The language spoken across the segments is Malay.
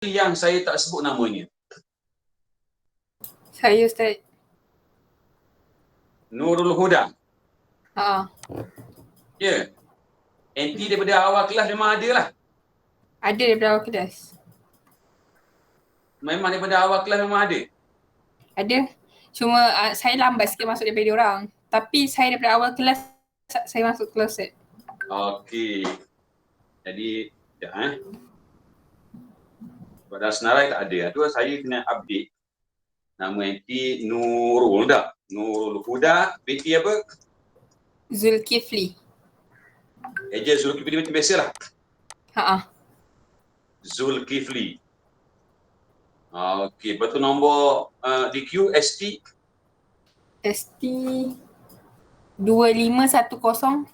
yang saya tak sebut namanya? Saya Ustaz. Nurul Huda. Ha. Ya. Anti daripada awal kelas memang ada lah. Ada daripada awal kelas. Memang daripada awal kelas memang ada. Ada. Cuma saya lambat sikit masuk daripada orang. Tapi saya daripada awal kelas saya masuk kelas Ustaz. Okey. Jadi, sekejap pada senarai tak ada. Itu saya kena update. Nama anti Nurul dah. Nurul Huda. Binti apa? Zulkifli. Eja Zulkifli macam biasalah. Ha. Zulkifli. Okey, lepas tu nombor DQ ST ST 2510.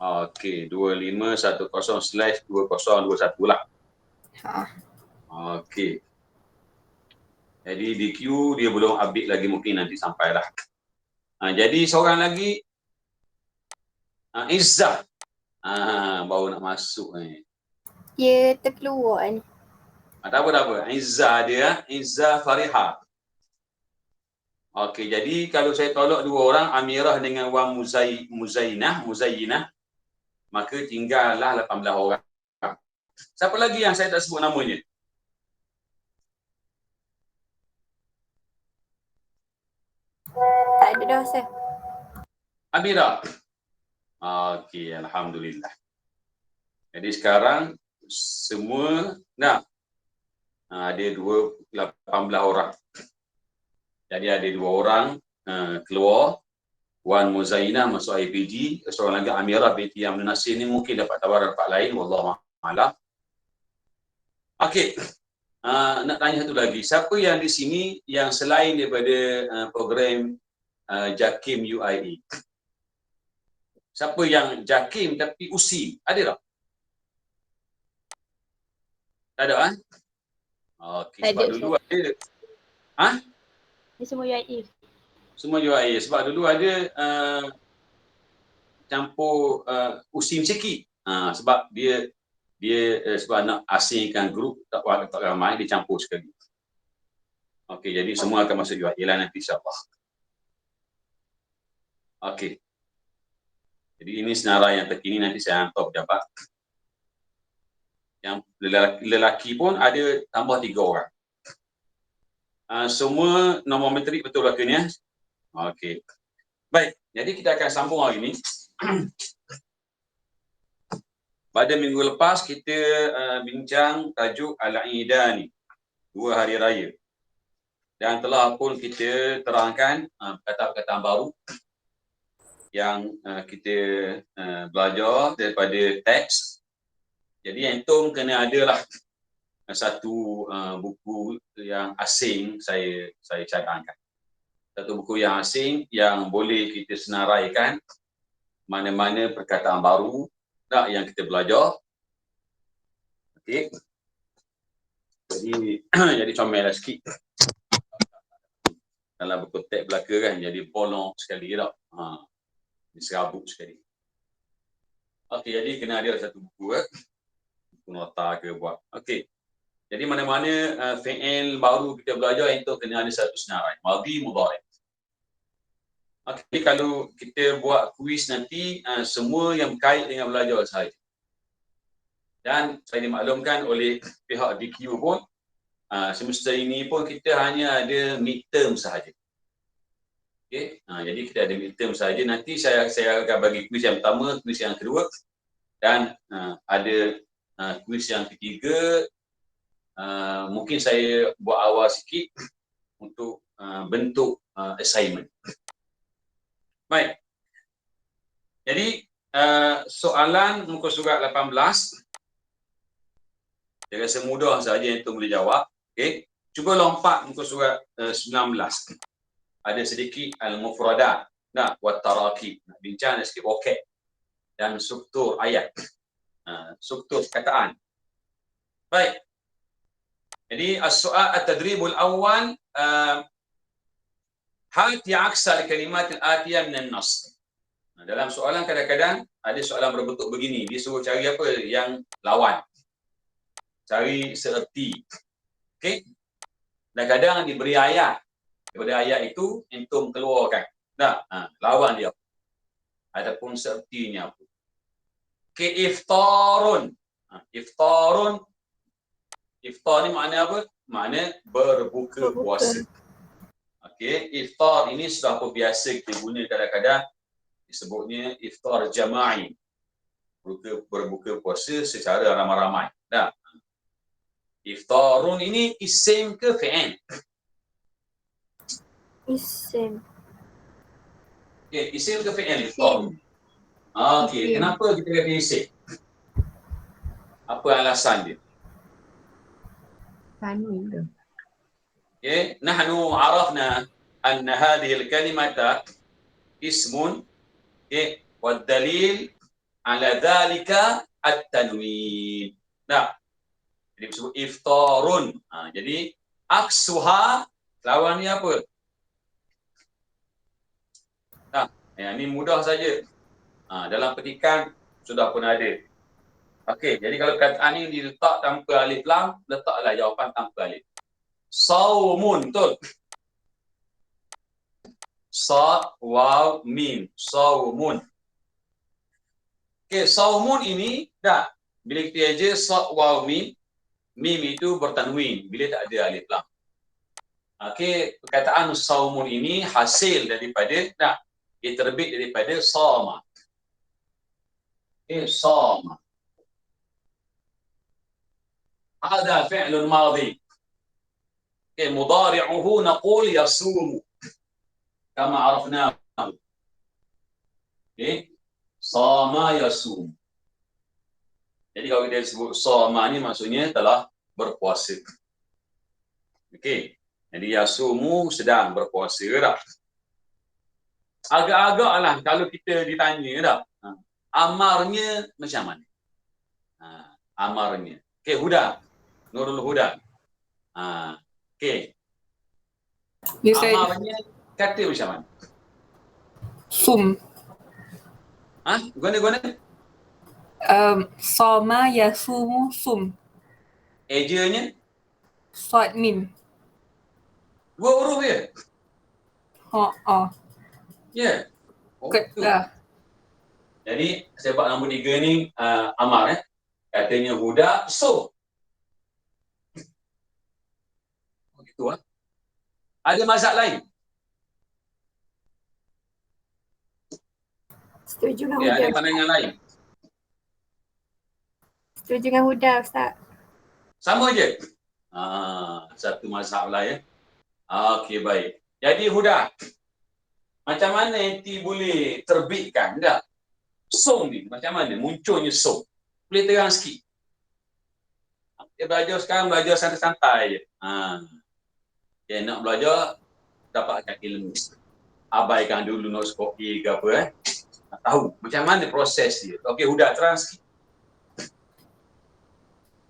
okey, 2510/2021 lah. Ha. Okey. Jadi DQ dia belum update lagi, mungkin nanti sampailah. Jadi seorang lagi Izzah. Baru nak masuk ni. Dia terkeluar ni. Tak apa. Izzah dia, Izzah Fariha. Okey, jadi kalau saya tolak dua orang, Amirah dengan Wan Muzainah, maka tinggallah 18 orang. Siapa lagi yang saya tak sebut namanya? Tak ada dah Ustaz. Amirah. Okey, alhamdulillah. Jadi sekarang semua nak ada 18 orang. Jadi ada 2 orang keluar. Wan Muzainah masuk IPG, seorang lagi Amirah binti Amr Nasir ni mungkin dapat tawaran tempat lain, wallahu a'lam. Okey. Nak tanya satu lagi, siapa yang di sini yang selain daripada program JAKIM UIA? Siapa yang JAKIM tapi USI? Ada tak? Tak ada kan? Okey, sebab ada, dulu ada. Ni semua UIA. Semua UIA. Sebab dulu ada campur USI sikit. Sebab dia sebab nak asingkan grup tak ramai, dia campur sekali. Okey, jadi semua akan masuk UIA lah nanti insya-Allah. Okey. Jadi ini senarai yang terkini, nanti saya hantar pejabat. Yang lelaki pun ada tambah 3 orang. Semua nombor metrik betul lah ni ya. Okey. Baik, jadi kita akan sambung hari ini. Pada minggu lepas kita bincang tajuk Al-Aidani, 2 hari raya. Dan telah pun kita terangkan perkataan-perkataan baru yang kita belajar daripada teks. Jadi antum kena adalah satu buku yang asing saya cadangkan. Satu buku yang asing yang boleh kita senaraikan mana-mana perkataan baru tak yang kita belajar. Okey. Jadi comellah sikit. Dalam buku teks belaka kan jadi bolong sekali tak. Diserabut sekali. Okey, jadi kena ada satu buku buku nota ke buat. Okey. Jadi mana-mana fi'il baru kita belajar itu kena ada satu senarai, madhi mudhari. Okey, kalau kita buat kuis nanti semua yang berkait dengan belajar sahaja. Dan saya dimaklumkan oleh pihak DQ pun semester ini pun kita hanya ada midterm sahaja. Okey, jadi kita ada midterm saja. Nanti saya akan bagi kuis yang pertama, kuis yang kedua dan ada kuis yang ketiga. Mungkin saya buat awal sikit untuk bentuk assignment. Baik. Jadi soalan muka surat 18. Saya rasa mudah saja yang tu boleh jawab. Okey. Cuba lompat muka surat 19. Ada sedikit al-mufradat wa tarakib. Nak bincang sikit vocab dan struktur ayat. Struktur perkataan. Baik. Jadi as-soal at-tadribul awal hal ti'aksa kalimat al-atiyah min an-nas. Dalam soalan kadang-kadang ada soalan berbentuk begini, dia suruh cari apa yang lawan. cari seerti. Okey. Dan kadang diberi ayat. Daripada ayat itu, antum keluarkan. Dah, lawan dia. Ataupun seertinya apa. Okey, iftarun. Iftarun. Iftar ni makna apa? Makna berbuka puasa. Okey, iftar ini sudah apa biasa kita guna kadang-kadang disebutnya iftar jama'i. Berbuka puasa secara ramai-ramai. Dah. Iftarun ini isim ke fi'il? Isim. Okey, isim ke fi'il iftar? Okey, kenapa kita kata isim? Apa alasan dia? Tanwin tu. Okay. Nahnu arafna anna hadhihi al-kalimata ismun, okay, wad dalil ala dhalika at-tanwin. Nah, jadi disebut iftarun. Jadi aksuha lawannya apa? Nah, ini mudah saja. Dalam petikan sudah pun ada. Okey, jadi kalau kataan ini diletak tanpa alif lam, letaklah jawapan tanpa alif. Saumun, betul. Sa, waw, mim. Saumun. Okey, saumun ini, dah. Bila kita aja sa, waw, mim, mim itu bertanwin bila tak ada alif lam. Okey, perkataan saumun ini hasil daripada, dah, ia terbit daripada sama. Okey, sama. Ada fi'lun madhi. Okay, mudari'uhu naqul yasumu. Kama arafna. Okay. Sama yasum. Jadi kalau kita sebut sama ni maksudnya telah berpuasa. Okey. Jadi yasumu sedang berpuasa dah. Agak-agaklah kalau kita ditanya dah. Amarnya macam mana? Amarnya. Okey, Huda. Nurul Huda. Okey. Amarnya kata macam mana? Sum. Guna-guna? Soma yasumu sum. Ejanya? Sod mim. Dua huruf je? Ya. Ketlah. Jadi sebab nombor 3 ni Amar katanya Huda so. Begitu Ada mazhab lain? Setuju dengan Ya, Huda. ada pandangan lain. Setuju dengan Huda, Ustaz. Sama je. Satu mazhab lah ya. Okey, baik. Jadi Huda, macam mana enti boleh terbitkan tak? Song ni macam mana munculnya song? Boleh terang sikit. Dia belajar sekarang, belajar santai-santai je. Dia nak belajar, dapatkan ilmu. Abaikan dulu nak skop A ke apa nak tahu macam mana proses dia. Okey, Huda terang sikit.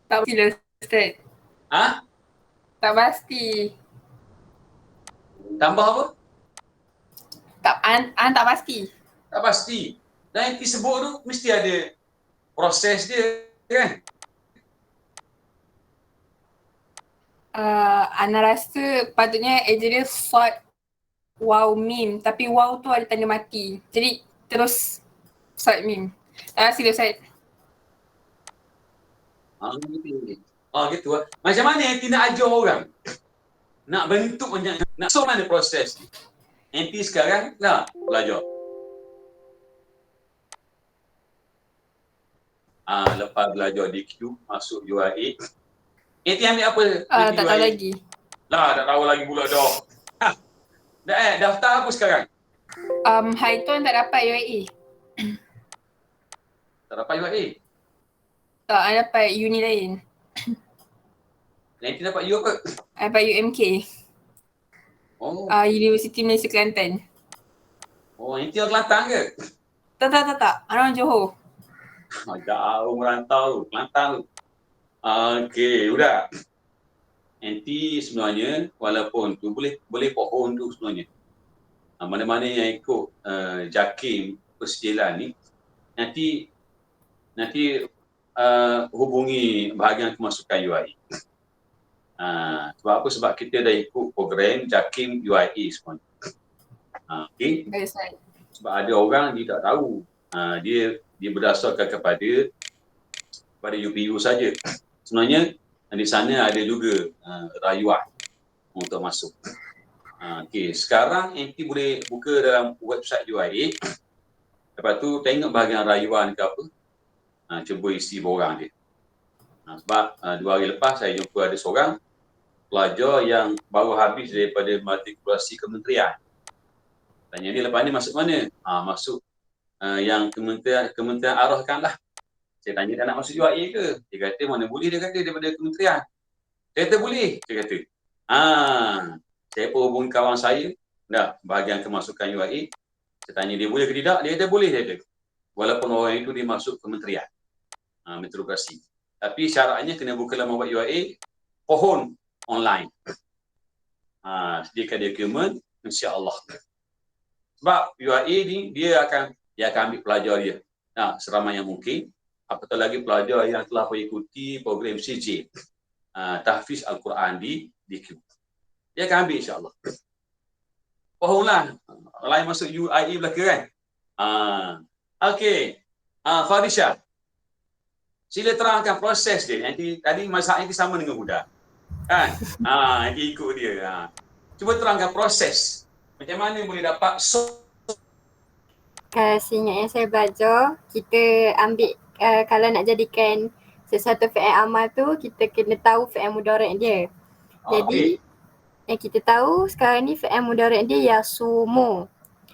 Tak pasti lah Ustaz. Tak pasti. Tambah apa? Tak pasti. Tak pasti. Dan yang disebut tu mesti ada proses dia kan? Ana rasa patutnya eja dia sod waw mim. Tapi waw tu ada tanda mati. Jadi terus sod mim. Tak pasti lah Ustaz. Gitu lah. Macam mana yang nak ajar orang? Nak bentuk macam nak so mana proses ni? Nanti sekarang nak belajar. Lepas belajar DQ, masuk UIA. Nanti ambil apa? Tak tahu lagi. Tak tahu lagi pula dah. Daftar apa sekarang? Haiton tak dapat UIA. Tak dapat UIA? Tak, I dapat uni lain. Nanti dapat U apa? I dapat UMK. Universiti Malaysia Kelantan. Nanti orang Kelantan ke? Tak. Orang Johor. Jauh merantau tu, Kelantan tu. Okey, sudah. Nanti sebenarnya walaupun tu boleh pohon tu sebenarnya. Mana-mana yang ikut JAKIM persijilan ni nanti hubungi bahagian kemasukan UIA. Sebab apa? Sebab kita dah ikut program JAKIM UIA semua. Okay. Baik, Ustaz. Sebab ada orang dia tak tahu. Dia berdasarkan kepada UPU saja. Sebenarnya di sana ada juga rayuan untuk masuk. Okey, sekarang nanti boleh buka dalam website UIA. Lepas tu tengok bahagian rayuan ke apa. Cuba isi borang dia. Sebab 2 hari lepas saya jumpa ada seorang pelajar yang baru habis daripada matrikulasi kementerian. Tanya dia, lepas ni masuk mana? Masuk yang kementerian arahkan lah. Saya tanya dia nak masuk UIA ke? Dia kata mana boleh, dia kata daripada kementerian. Saya kata boleh, dia kata. Saya pun hubungi kawan saya, dah bahagian kemasukan UIA. Saya tanya dia boleh ke tidak? Dia kata boleh, dia kata. Walaupun orang itu dia masuk kementerian. Metrokrasi. Tapi syaratnya kena buka laman web UIA, pohon online. Sediakan dokumen, insya-Allah. Sebab UIA ni dia akan ambil pelajar dia. Seramai yang mungkin. Apatah lagi pelajar yang telah mengikuti program CJ, tahfiz Al-Quran di Q. Dia akan ambil insya-Allah. Pohonlah. Lain masuk UIA belaka kan? Okey. Farisha. Sila terangkan proses dia. Nanti tadi masalah ini sama dengan Huda. Kan? Nanti ikut dia. Cuba terangkan proses. Macam mana boleh dapat Seingat yang saya belajar, kita ambil kalau nak jadikan sesuatu fi'il amal tu, kita kena tahu fi'il mudhari' dia. Jadi yang kita tahu sekarang ni fi'il mudhari' dia yasumu.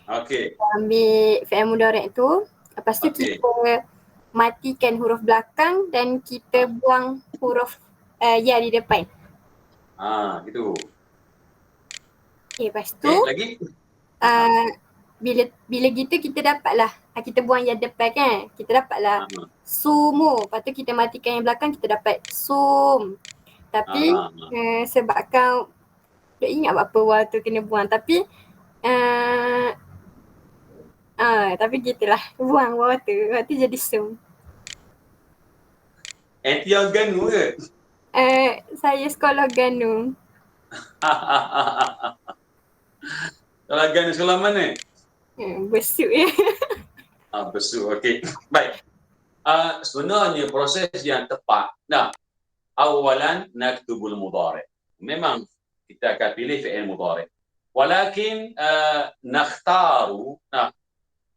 Okey. Ambil fi'il mudhari' tu, lepas tu kita matikan huruf belakang dan kita buang huruf ya di depan. Gitu. Lepas tu lagi? bila gitu kita dapatlah, kita buang yang depan kan, kita dapatlah sumu. Lepas tu kita matikan yang belakang, kita dapat sum. Tapi sebabkan tak ingat apa wal tu kena buang, tapi tapi gitulah, buang waw tu jadi sum. Anti yang Ganu ke? Saya sekolah Ganu. Kalau Ganu sekolah mana? Besuk ya. Besuk, okey. Baik. Sebenarnya proses yang tepat. Awalan naktubul mudhari'. Memang kita akan pilih fi'il mudhari'. Walakin nakhtaru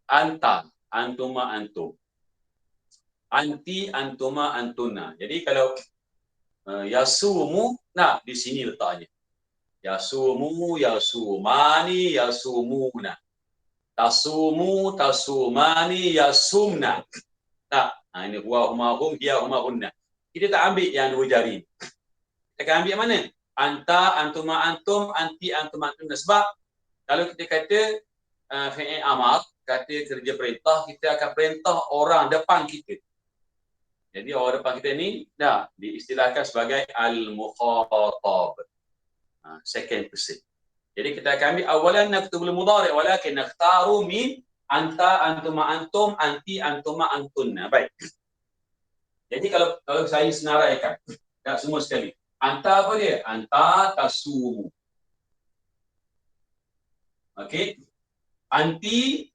anta, antuma, antum. Anti, antuma, antuna. Jadi kalau yasumu, di sini letaknya. Yasumu, yasumani, yasumuna. Tasumu, tasumani, yasumna. Ini huwa humahum, hiya humahunna. Kita tak ambil yang 2 jari. Kita akan ambil mana? Anta, antuma, antum, anti, antuma, antuna. Sebab kalau kita kata fi'il amar, kata kerja perintah, kita akan perintah orang depan kita. Jadi orang depan kita ni diistilahkan sebagai al-mukhatab. Second person. Jadi kita akan ambil awalan naktubul mudhari' walakin nakhtaru min anta, antuma, antum, anti, antuma, antunna. Baik. Jadi kalau saya senaraikan semua sekali. Anta apa dia? Anta tasumu. Okey. Anti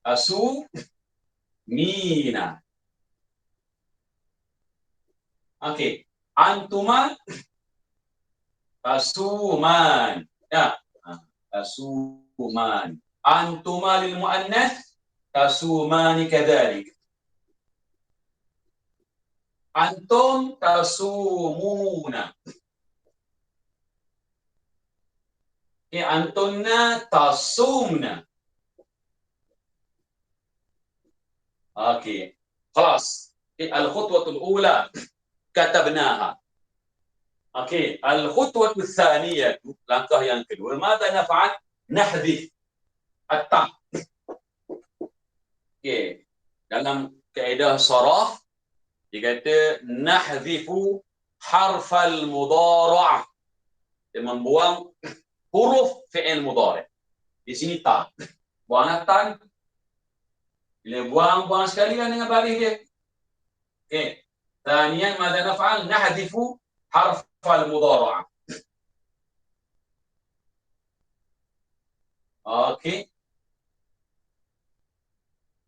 tasu mina. Okey. Antuma tasuman. Tasuman. Antuma lil muannas tasumani kadzalik. Antum tasumuna. Antunna tasumna. Okey. خلاص. الخطوة الأولى كتبناها. Okey, al-khutwah ats-tsaniyah, langkah yang kedua, mada naf'al? Nahdhif at-ta. Okey, dalam kaedah saraf dia kata nahdhifu harfal mudhari'. Dia membuang huruf fi'il mudhari'. Di sini ta. Buang ta. Bila buang sekali kan dengan baris dia. Okey. Thaniyan madza naf'al? Nahdhifu harf al-mudhara'ah. Okey.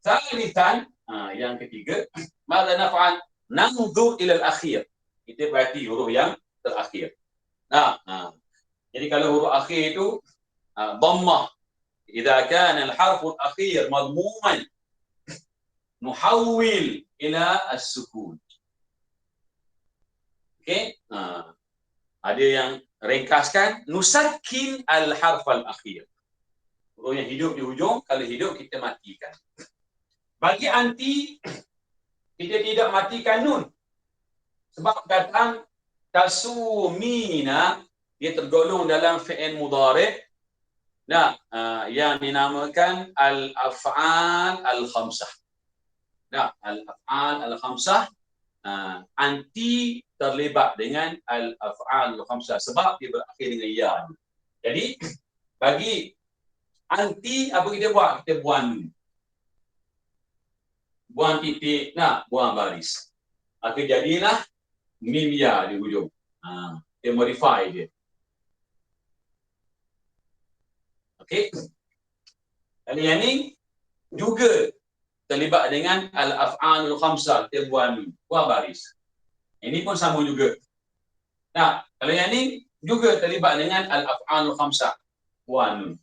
Thalithan, yang ketiga, madza naf'al? Nanzur ila al-akhir. Kita perhati huruf yang terakhir. Jadi kalau huruf akhir itu dhammah, idza kana al-harf al-akhir madmuman nuhawwil ila as-sukun. Okey? Ada yang ringkaskan nusakkin al-harf al-akhir. Huruf yang hidup di hujung, kalau hidup kita matikan. Bagi anti, kita tidak matikan nun. Sebab perkataan tasumina dia tergolong dalam fi'il mudhari' yang dinamakan al-af'al al-khamsah. Al-af'al al-khamsah anti terlibat dengan al-af'al al-khamsah sebab dia berakhir dengan ya. Jadi bagi anti apa kita buat? Kita buang titik, buang baris. Maka jadilah mim ya di hujung. Dia modify dia. Okey. Dan yang ni juga terlibat dengan al-af'alul khamsah, dia buang baris. Ini pun sama juga. Kalau yang ni juga terlibat dengan al-af'alul khamsah, buang.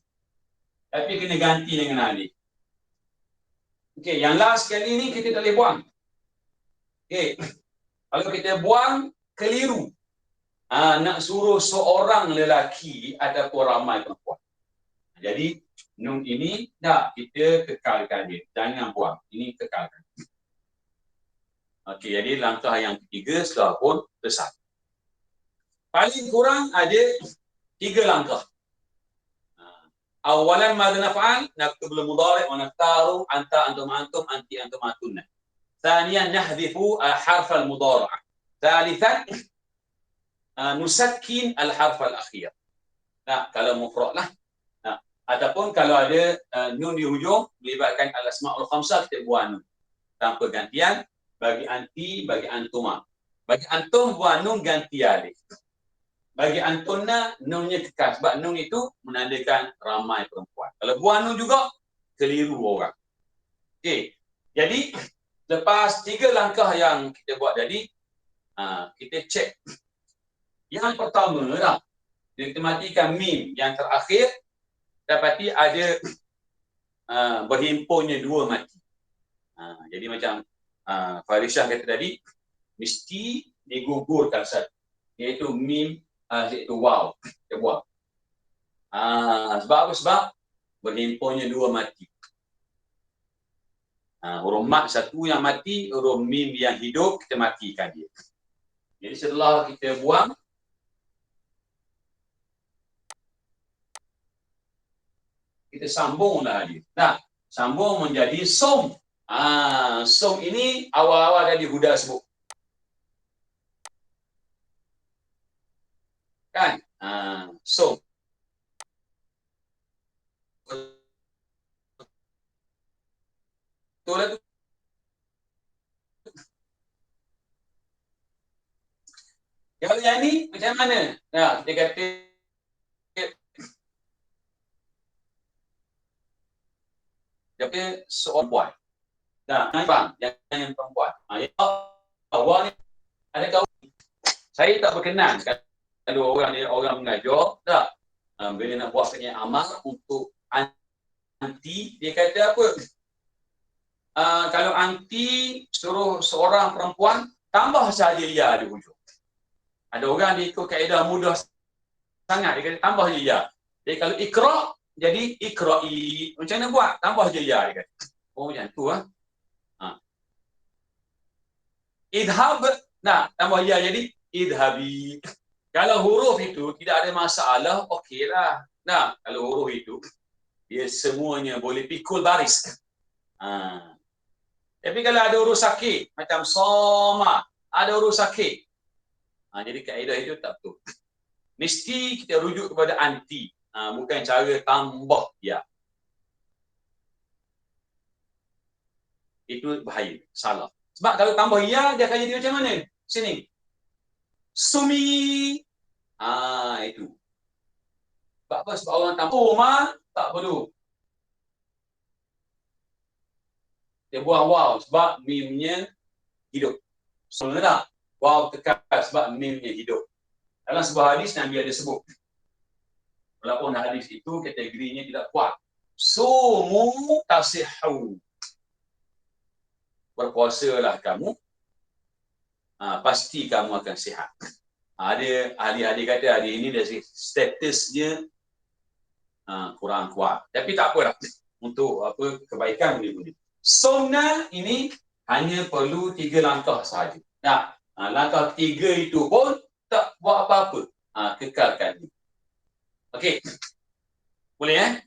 Tapi kena ganti dengan alif. Okey, yang last sekali ni kita tak boleh buang. Okey. Kalau kita buang, keliru. Nak suruh seorang lelaki ataupun ramai perempuan. Jadi, nun ini kita kekalkan dia. Jangan buang. Ini kekalkan. Okey, jadi langkah yang ketiga setelah pun selesai. Paling kurang ada 3 langkah. Awalan madza naf'al? Naktub al-mudhari' wa naftaru anta antum antum anti antum antunna. Thaniyan nahdhifu harf al-mudhara'ah. Thalithan nusakkin al-harf al-akhir. Kalau mufrad lah. Ataupun kalau ada nun di hujung melibatkan al-asma'ul khamsah, kita buang nun tanpa gantian. Bagi anti, bagi antuma. Bagi antum buang nun ganti alif. Bagi antunna, nunnya kekal. Sebab nun itu menandakan ramai perempuan. Kalau buang nun juga, keliru orang. Okey. Jadi, lepas 3 langkah yang kita buat tadi, kita cek. Yang pertama kita matikan mim yang terakhir, dapati ada berhimpunnya 2 mati. Jadi macam Farisah kata tadi, mesti digugurkan satu. Iaitu mim, iaitu waw. Kita buang. Sebab apa? Sebab berhimpunnya 2 mati. Huruf mat satu yang mati, huruf mim yang hidup, kita matikan dia. Jadi setelah kita buang, kita sambunglah dia. Sambung menjadi som. Som ini awal-awal tadi Huda sebut. Kan? Som. Betul lah tu. Kalau yang ni macam mana? Kita kata seorang perempuan. Bang, yang perempuan. Awak ni adakah saya tak berkenan kalau orang mengajar bila nak buat pengen amal untuk anti, dia kata apa? Kalau anti suruh seorang perempuan, tambah saja ya di hujung. Ada orang dia ikut kaedah mudah sangat, dia kata tambah je ya. Jadi kalau ikra, jadi ikra'i. Macam mana buat? Tambah je ya, dia kata. Oh macam tu Idhab, tambah ya jadi idhabi. Kalau huruf itu tidak ada masalah, okeylah. Kalau huruf itu dia semuanya boleh pikul baris. Tapi kalau ada huruf sakit macam soma, ada huruf sakit. Jadi kaedah itu tak betul. Mesti kita rujuk kepada anti, bukan cara tambah ya. Itu bahaya, salah. Sebab kalau tambah ya, dia akan jadi macam mana? Sini. Sumi. Itu. Sebab apa? Sebab orang tambah ma, tak perlu. Dia buang waw sebab mimnya hidup. Sebenarnya waw kekal sebab mimnya hidup. Dalam sebuah hadis Nabi ada sebut. Walaupun hadis itu kategorinya tidak kuat. Sumu tasihhu. Berpuasalah kamu, pasti kamu akan sihat. Ada ahli-ahli kata hari ini dari statusnya kurang kuat. Tapi tak apa dah. Untuk apa kebaikan boleh. Sunnah ini hanya perlu 3 langkah sahaja. Nah, langkah 3 itu pun tak buat apa-apa. Kekalkan. Okey. Boleh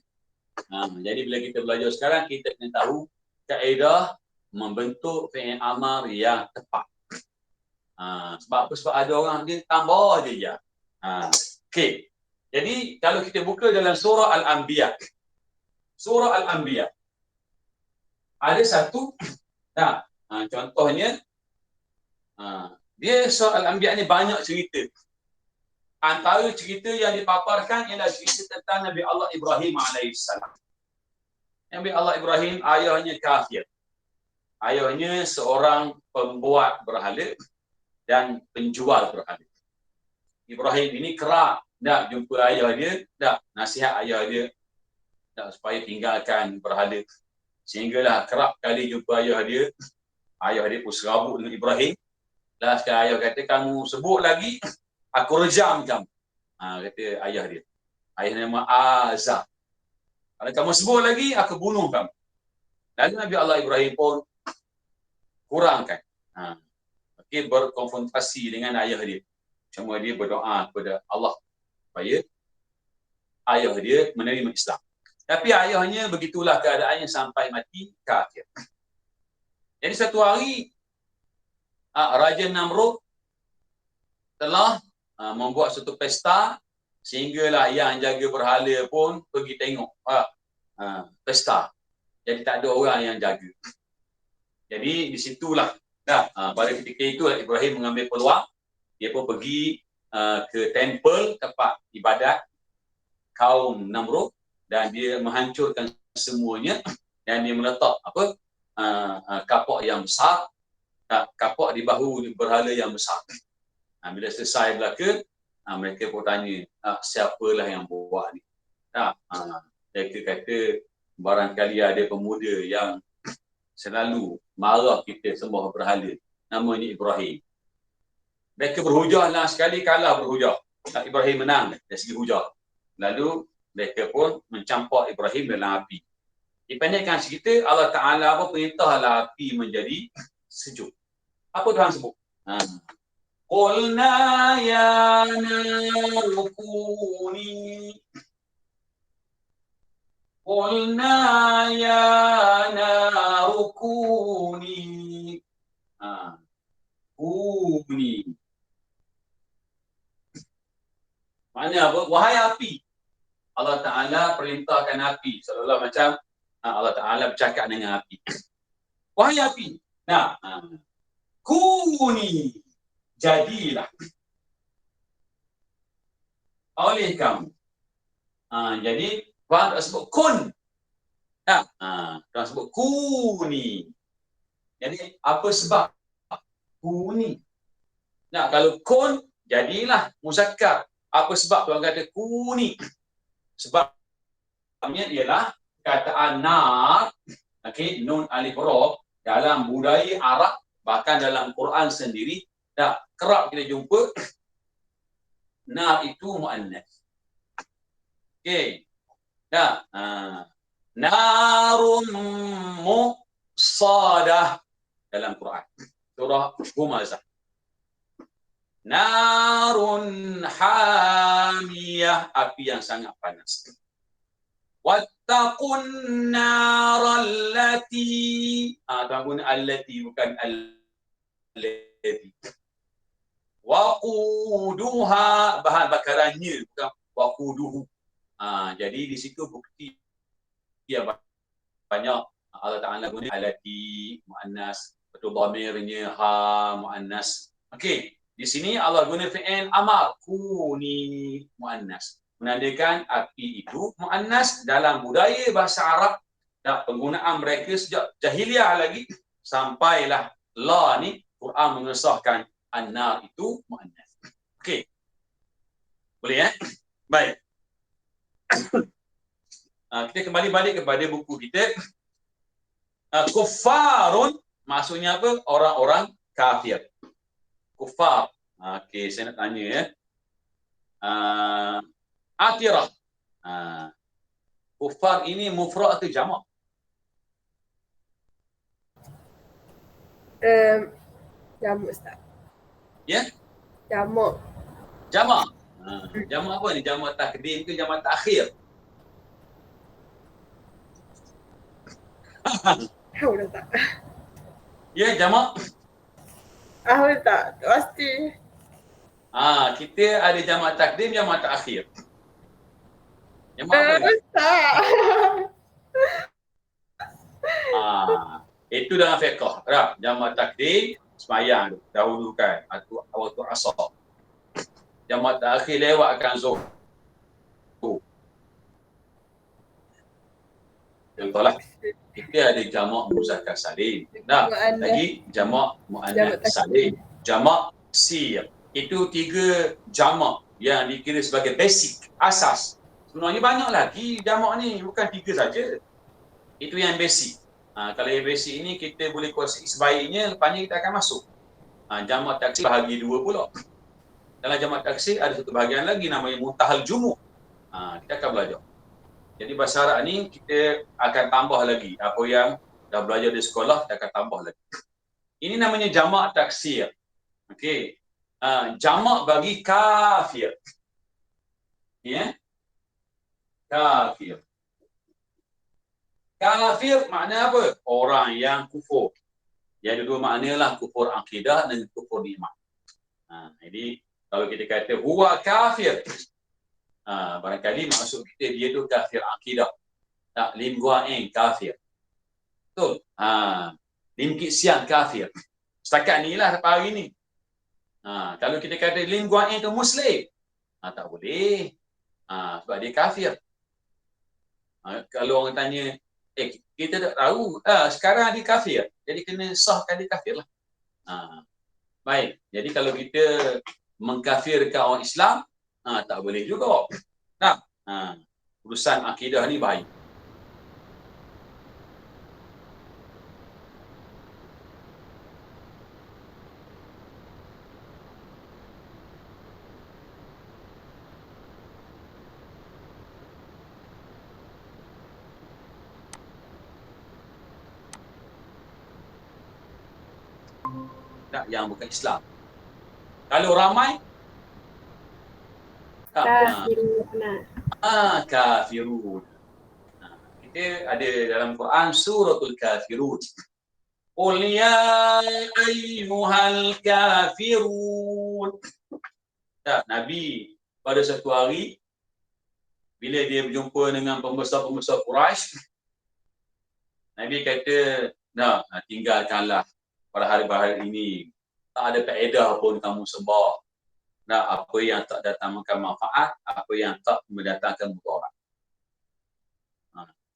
jadi bila kita belajar sekarang, kita kena tahu kaedah membentuk fi'il amar yang tepat. Sebab apa? Sebab ada orang dia tambah je. Okey. Jadi kalau kita buka dalam surah Al-Anbiya. Surah Al-Anbiya. Ada satu, contohnya, dia surah Al-Anbiya ni banyak cerita. Antara cerita yang dipaparkan ialah cerita tentang Nabi Allah Ibrahim AS. Nabi Allah Ibrahim ayahnya kafir. Ayahnya seorang pembuat berhala dan penjual berhala. Ibrahim ini kerap nak jumpa ayah dia, nak nasihat ayah dia nak supaya tinggalkan berhala. Sehinggalah kerap kali jumpa ayah dia pun serabut dengan Ibrahim. Last kali ayah kata, kamu sebut lagi, aku rejam kamu. Kata ayah dia. Ayah nama Azar. Kalau kamu sebut lagi, aku bunuh kamu. Lalu Nabi Allah Ibrahim pun kurangkan. Berkonfrontasi dengan ayah dia. Cuma dia berdoa kepada Allah supaya ayah dia menerima Islam. Tapi ayahnya begitulah keadaannya sampai mati kafir. Jadi satu hari Raja Namrud telah membuat satu pesta sehinggalah yang jaga berhala pun pergi tengok pesta. Jadi tak ada orang yang jaga. Jadi di situlah pada ketika itu Ibrahim mengambil peluang, dia pun pergi ke temple tempat ibadat kaum Namrud dan dia menghancurkan semuanya dan dia meletak kapak yang besar, kapak di bahu berhala yang besar. Bila selesai belaka, mereka pun tanya, siapalah yang buat ni? Mereka kata barangkali ada pemuda yang selalu marah kita sembah berhala, namanya Ibrahim. Mereka berhujah lah, sekali kalah berhujah. Ibrahim menang dari segi hujah. Lalu mereka pun mencampak Ibrahim dalam api. Dipendekkan cerita, Allah Ta'ala perintahlah api menjadi sejuk. Apa Tuhan sebut? Qulna ya narukuni. Qulna ya narukuni. Kuni. Maknanya apa? Wahai api. Allah Ta'ala perintahkan api. Seolah-olah macam Allah Ta'ala bercakap dengan api. Wahai api. Kuni. Jadilah. Oleh kamu. Jadi, Tuhan tak sebut kun. Tuhan sebut kuni. Jadi, apa sebab? Kuni. Kalau kun, jadilah muzakkar. Apa sebab Tuhan kata kuni? Sebabnya ialah kataan nar, nun alif ra, dalam budaya Arab, bahkan dalam Quran sendiri, kerap kita jumpa nar itu muannas. Narun musadah dalam Quran. Surah Humazah. Narun hamiyah, api yang sangat panas. Wattaqun narallati. Tuan guna allati bukan allati. Waquduha, bahan bakarannya bukan waquduhu. Jadi di situ bukti yang banyak Allah Ta'ala guna allati muannas, Betul, dhamirnya ha muannas. Okey, di sini Allah guna fi'il amar, kuni muannas. Menandakan api itu muannas dalam budaya bahasa Arab dan penggunaan mereka sejak jahiliah lagi sampailah la ni Quran mengesahkan an-nar itu muannas. Okey. Boleh Baik. Kita kembali balik kepada buku kita. Kuffarun maksudnya apa? Orang-orang kafir. Kuffar. Okey, saya nak tanya Atirah. Kuffar ini mufrad atau jamak? Jamak Ustaz. Ya? Jamak. Jamak. Jamak apa ni? Jamak takdim ke jamak takhir? Tahu dah tak? Ya, jamak. Tahu tak? Pasti. Kita ada jamak takdim, jamak takhir. Jamak apa ni? Tak. Itu dalam fiqh. Jamak takdim sembahyang dahulu kan waktu asar. Jamak takhir lewatkan zuhur. Contohlah kita ada jamak muzakkar salim. Lagi jamak muannas salim. Jamak sir. Itu 3 jamak yang dikira sebagai basic, asas. Sebenarnya banyak lagi jamak ni, bukan 3 saja. Itu yang basic. Kalau yang basic ini kita boleh kongsi sebaiknya, lepasnya kita akan masuk. Jamak taksir bahagi 2 pula. Dalam jamak taksir ada satu bahagian lagi namanya muntahal jumuh. Kita akan belajar. Jadi bahasa Arab ni kita akan tambah lagi. Apa yang dah belajar di sekolah, kita akan tambah lagi. Ini namanya jamak taksir. Okey. Jamak bagi kafir. Ya? Kafir. Kafir makna apa? Orang yang kufur. Yang ada 2 makna lah, kufur akidah dan kufur iman. Jadi kalau kita kata huwa kafir, barangkali maksud kita dia tu kafir akidah. Tak, lim gua kafir. Betul? Lim kitsian kafir. Setakat ni lah sampai hari ni. Kalau kita kata lim gua tu muslim, tak boleh. Sebab dia kafir. Kalau orang tanya, kita tak tahu, sekarang dia kafir. Jadi kena sahkan dia kafir lah. Baik, jadi kalau kita mengkafirkan orang Islam, tak boleh juga. Urusan akidah ni bahaya. Yang bukan Islam. Kalau ramai, kafirun. Kita ada dalam Quran suratul kafirun. Qul ya ayyuhal kafirun. Nabi pada satu hari bila dia berjumpa dengan pembesar-pembesar Quraisy, Nabi kata, tinggalkanlah pada hari-hari ini. Tak ada faedah pun kamu sembah. Apa yang tak datangkan manfaat, apa yang tak mendatangkan mudarat.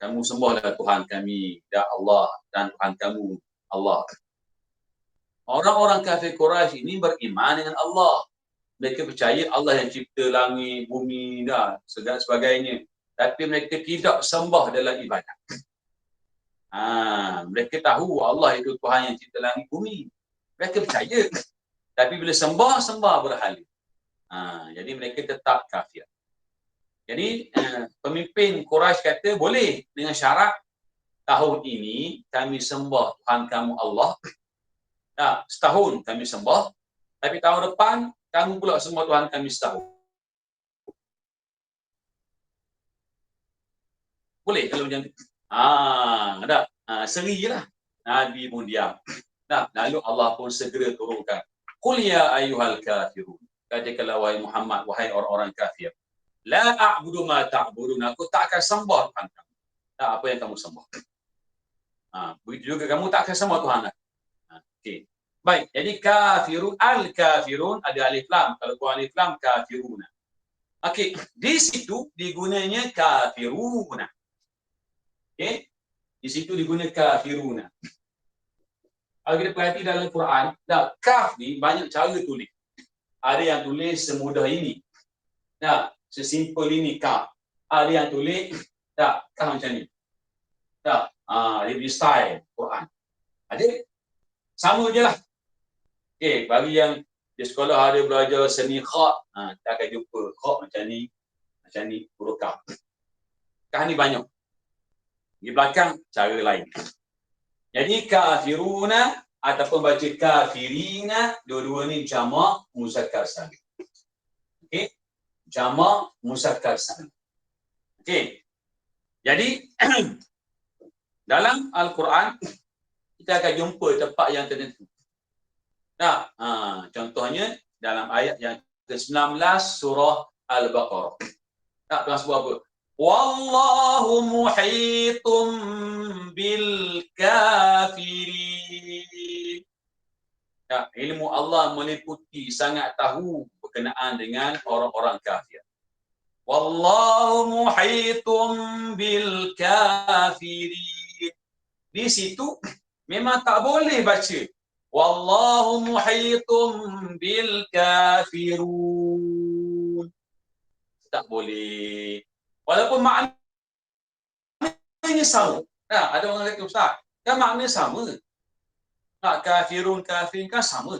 Kamu sembahlah Tuhan kami, ya Allah, dan Tuhan kamu, Allah. Orang-orang kafir Quraisy ini beriman dengan Allah. Mereka percaya Allah yang cipta langit, bumi, dan segala sebagainya. Tapi mereka tidak sembah dalam ibadat. Mereka tahu Allah itu Tuhan yang cipta langit, bumi. Mereka percaya. Tapi bila sembah berhala. Jadi mereka tetap kafir. Jadi pemimpin Quraisy kata boleh dengan syarat tahun ini kami sembah Tuhan kamu Allah. Setahun kami sembah. Tapi tahun depan kamu pula sembah Tuhan kami setahun. Boleh kalau macam tu. Serilah. Nabi pun diam. Lalu Allah pun segera turunkan. Qul ya ayyuhal kafirun. Katakanlah wahai Muhammad, wahai orang-orang kafir. La a'budu ma ta'budun. Aku tak akan sembah Tuhan kamu. Apa yang kamu sembah. Begitu juga kamu tak akan sembah Tuhan. Okey. Baik, jadi kafirun, al-kafirun ada alif lam. Kalau kurang alif lam, kafiruna. Okey, di situ digunanya kafiruna. Okey, di situ digunakan kafiruna. Kalau kita perhati dalam Quran, kaf ni banyak cara tulis. Ada yang tulis semudah ini. Sesimpel ini kaf. Ada yang tulis kaf macam ni. Dia punya style Quran. Ada sama je lah. Okey, bagi yang di sekolah ada belajar seni kha, kita akan jumpa kha macam ni huruf kaf. Kaf ni banyak. Di belakang cara lain. Jadi kafiruna ataupun baca kafirina, dua-dua ni jamak muzakkar salim. Okey? Jamak muzakkar salim. Okey. Jadi dalam Al-Quran kita akan jumpa tempat yang tertentu. Contohnya dalam ayat yang ke-19 surah Al-Baqarah. Tuan sebut apa? Wallahu muhitum bil kafirin. Ilmu Allah meliputi, sangat tahu berkenaan dengan orang-orang kafir. Wallahu muhitum bil kafirin. Di situ memang tak boleh baca wallahu muhitum bil kafirun. Tak boleh. Walaupun maknanya sama. Ada orang kata, Ustaz, kan makna sama. Kafirun, kafirin kan sama.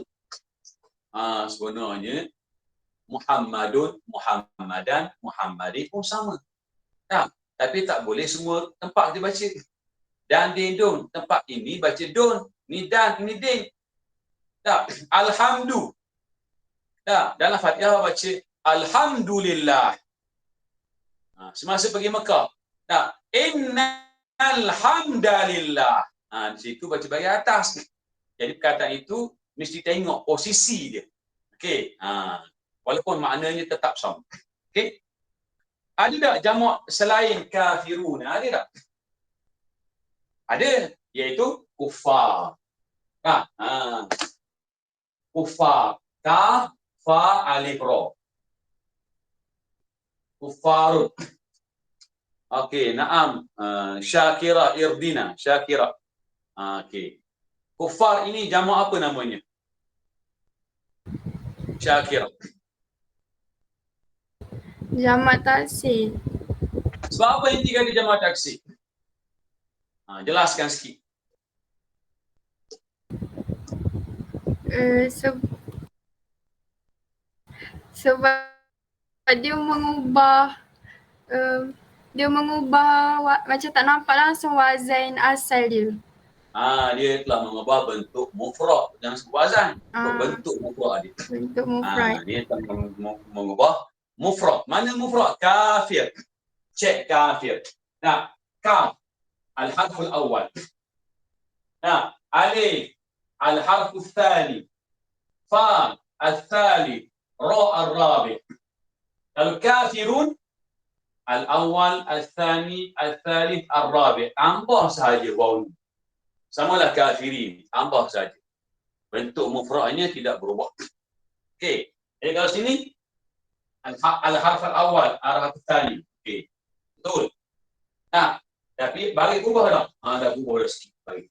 Sebenarnya Muhammadun, Muhammadan, Muhammadin pun sama. Tapi tak boleh semua tempat dibaca. Dan dindun, tempat ini baca dun. Ni dan, ini din. Alhamdulillah. Dalam Fatihah baca Alhamdulillah. Semasa pergi Mekah. Innal hamdalillah. Di situ baca bahagian atas. Jadi perkataan itu mesti tengok posisi dia. Okey. Walaupun maknanya tetap sama. Okey. Ada tak jamak selain kafirun? Ada tak? Ada, iaitu kufar. Kufar. Kaf, fa, alif, ra. Kufarun. Okey, na'am. Syakira, irdina. Syakira. Okey. Kufar ini jamak apa namanya? Syakira. Jamak taksir. Sebab apa yang tiga di jamak taksir? Jelaskan sikit. Sebab dia mengubah macam tak nampak langsung wazan asal dia. Dia telah mengubah bentuk mufrad. Jangan sebut wazan. Bentuk mufrad dia. Bentuk mufrad. Dia telah mengubah mufrad. Mana mufrad? Kafir. Cek kafir. Kaf. Al-harful awal. Alif. Al-harful thani. Fa. Al-thali. Ra al-rabi. Kalau kafirun, al-awwal, al-thani, al-thalith, al-rabi. Tambah sahaja waw ni. Samalah kafirin. Tambah sahaja. Bentuk mufradnya tidak berubah. Okey. Jadi kalau sini, al-harf al-awwal, al-harf al-thani. Okey. Betul. Tapi bagi berubah tak? Dah berubah dah sikit bagi.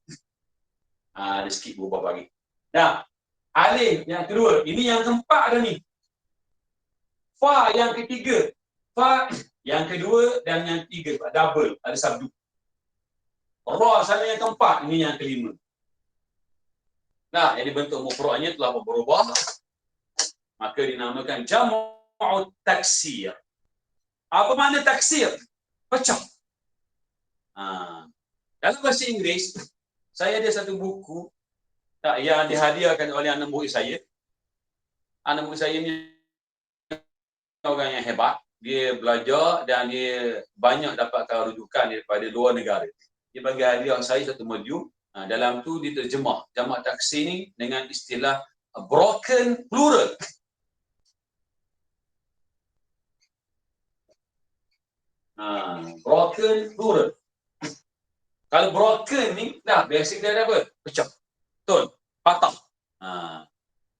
Ada sikit berubah bagi. Alif yang kedua. Ini yang keempat dah ni. Fa yang ketiga. Fa yang kedua dan yang ketiga. Double. Ada sabdu. Ra sana yang keempat. Ini yang kelima. Jadi bentuk mufradnya telah berubah. Maka dinamakan jam'u taksir. Apa makna taksir? Pecah. Dalam bahasa Inggeris, saya ada satu buku yang dihadiahkan oleh anak murid saya. Anak murid saya ni orang yang hebat. Dia belajar dan dia banyak dapatkan rujukan daripada luar negara. Dia bagi hadiah saya satu modul. Dalam tu diterjemah jamak taksir ni dengan istilah broken plural. Broken plural. Kalau broken ni, biasa dia ada apa? Pecah. Betul. patah.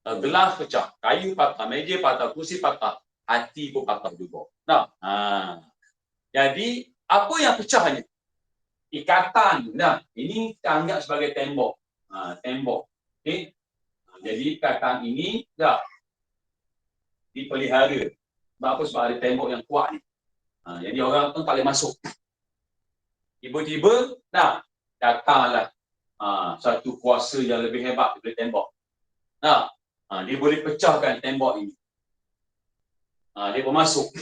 Gelas pecah, kayu patah, meja patah, kursi patah, hati pun patah juga. Nah, jadi apa yang pecahnya? Ikatan. Nah, ini kita anggap sebagai tembok. Tembok. Okey. Jadi ikatan ini dah dipelihara. Sebab apa? Sebab ada tembok yang kuat ni. Jadi orang tu tak boleh masuk. Tiba-tiba datanglah satu kuasa yang lebih hebat daripada tembok. Dia boleh pecahkan tembok ini. Dia pun masuk.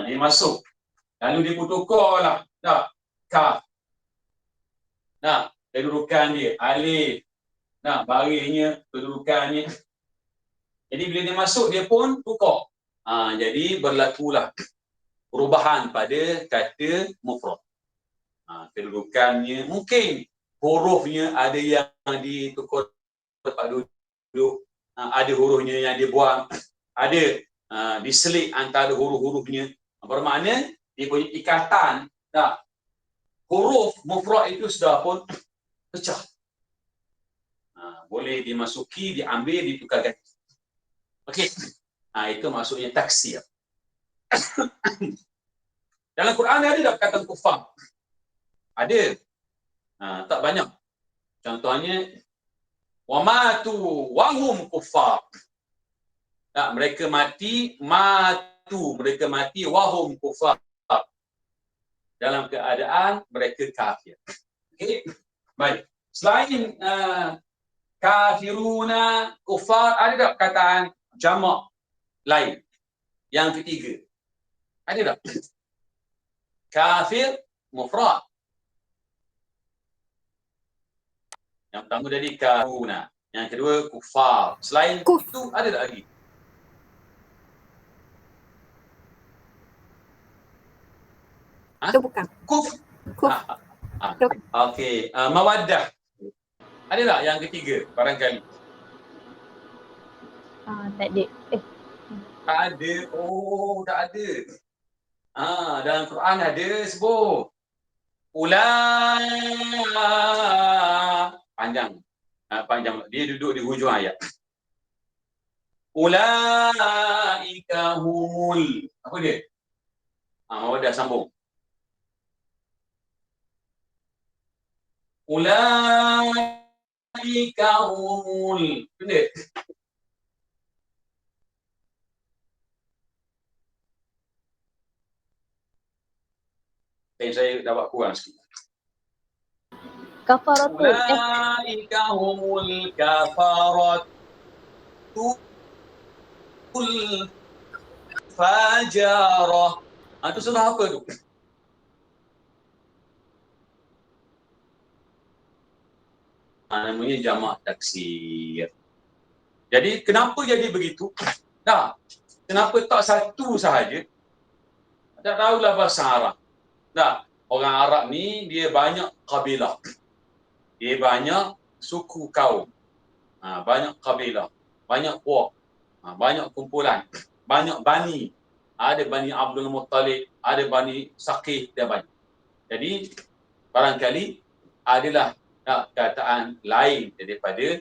Dia masuk. Lalu dia pun tukarlah. Kaf. Kedudukan dia. Alif. Barisnya, kedudukannya. Jadi bila dia masuk, dia pun tukar. Jadi berlakulah perubahan pada kata mufrad. Kedudukannya, mungkin hurufnya ada yang ditukar tempat duduk, ada hurufnya yang dibuang, ada diselit antara huruf-hurufnya. Bermakna dia punya ikatan, huruf mufrad itu sudah pun pecah. Boleh dimasuki, diambil, ditukar ganti. Okey. Itu maksudnya taksir. Dalam Quran ada tak perkataan kufar? Ada. Tak banyak. Contohnya wa matu wa hum kuffar. Mereka mati wa hum kuffar. Dalam keadaan mereka kafir. Okey. Baik. Selain kafiruna, kuffar, ada tak perkataan jamak lain? Yang ketiga. Ada tak? Kafir mufrad. Yang pertama dari kafiruna. Yang kedua kuffar. Selain itu ada tak lagi? Itu bukan. Kuf. Okey. Mawaddah. Ada tak yang ketiga barangkali? Tak ada. Tak ada. Tak ada. Dalam Quran ada sebut. Panjang. Panjang. Dia duduk di hujung ayat. Ulaika humul. Apa dia? Mawaddah sambung. Ulaika humul. Pendek. Saya dapat kurang sikit. Kafaratul. Ulaika humul kafaratul fajarah. Itu surah apa tu? Namanya jamak taksir. Jadi kenapa jadi begitu? Kenapa tak satu sahaja? Tak tahulah bahasa Arab. Orang Arab ni dia banyak kabilah. Dia banyak suku kaum. Banyak kabilah, banyak puak, banyak kumpulan, banyak bani. Ada Bani Abdul Muttalib, ada Bani Saqif, dia banyak. Jadi barangkali adalah kataan lain daripada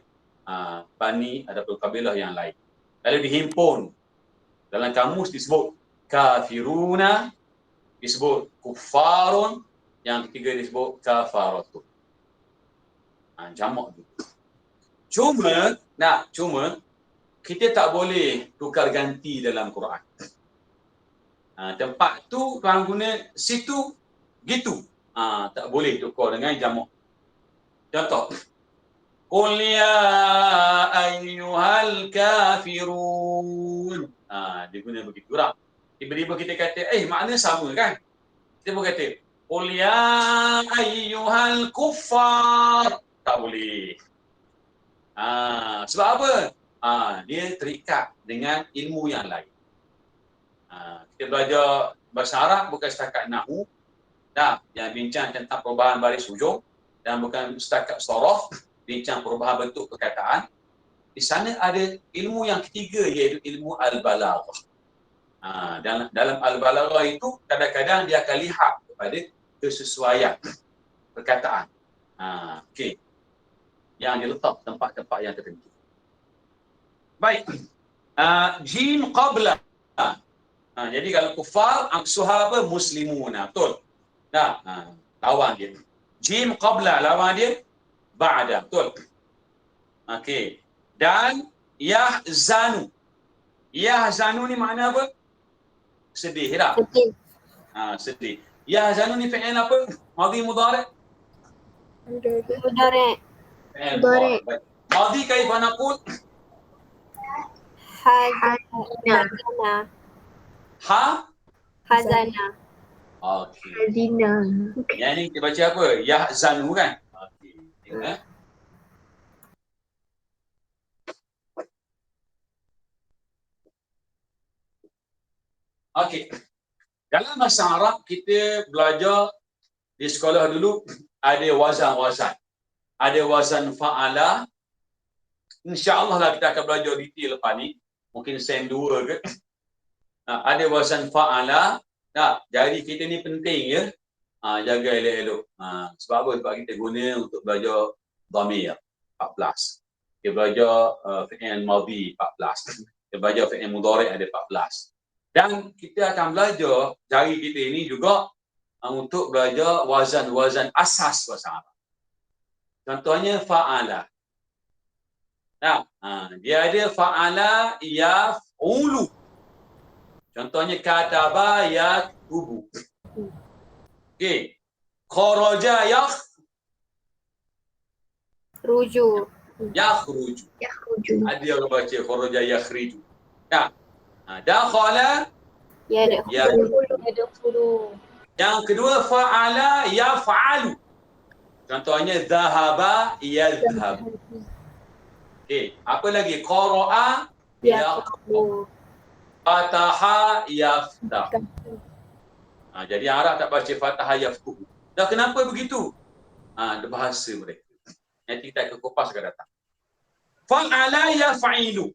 bani ataupun kabilah yang lain. Lalu dihimpun dalam kamus disebut kafiruna, disebut kuffarun, yang ketiga disebut kafaratun. Jamak tu. Cuma kita tak boleh tukar ganti dalam Quran. Tempat tu tuan guna situ gitu. Tak boleh tukar dengan jamak. Contoh. Qul ya ayyuhal kafirun. Dia guna begitu lah. Tiba-tiba kita kata, makna sama kan? Kita pun kata, Qul ya ayyuhal kuffar. Tak boleh. Sebab apa? Dia terikat dengan ilmu yang lain. Kita belajar bahasa Arab bukan setakat nahu, yang bincang tentang perubahan baris hujung, dan bukan setakat sorof, bincang perubahan bentuk perkataan. Di sana ada ilmu yang ketiga, iaitu ilmu al-balaghah. Dalam al-balaghah itu kadang-kadang dia akan lihat kepada kesesuaian perkataan. Okey. yang diletak tempat-tempat yang tertentu. Baik. Jim qabla. Jadi kalau kufar, aksuha apa? Muslimuna. Betul? Nah, lawan dia. Jim qabla, lawan dia ba'da. Betul? Okey. Dan yahzanu. Yahzanu ni makna apa? Sedih tak? Sedih. Sedih. Yahzanu ni fi'il apa? Madhi mudhari'? Mudhari'. Fi'il mudhari'. Madhi kaifa naqul? Hazana. Hazana. Okey. Hazina. Yang ni kita baca apa? Yahzanu kan? Okey. Tengok. Okey. Dalam bahasa Arab kita belajar di sekolah dulu ada wazan-wazan. Ada wazan fa'ala. InsyaAllah lah kita akan belajar detail lepas ni. Mungkin sen 2 ke. Ada wazan fa'ala. Jari kita ni penting ya. Jaga elok-elok. Sebab apa? Sebab kita guna untuk belajar dhamir 14. Kita belajar fi'il madhi 14. Kita belajar fi'il mudhari' ada 14. Dan kita akan belajar jari kita ini juga untuk belajar wazan-wazan asas bahasa Arab. Contohnya fa'ala. Dia ada fa'ala yaf'ulu. Contohnya kataba yaktubu. Okey. Kharaja Ruju. yakhruju. Yakhruju. Ada orang baca kharaja yakhriju. Dakhala Yadkhulu. Yang kedua fa'ala yaf'alu. Contohnya dhahaba yadhhab. Okey, apa lagi? Qara'a yaqra. Fataha yaftah. Jadi Arab tak baca fataha yaftuh. Dah kenapa begitu? Ada bahasa mereka. Nanti kita akan kupas akan datang. Fa'ala yaf'ilu.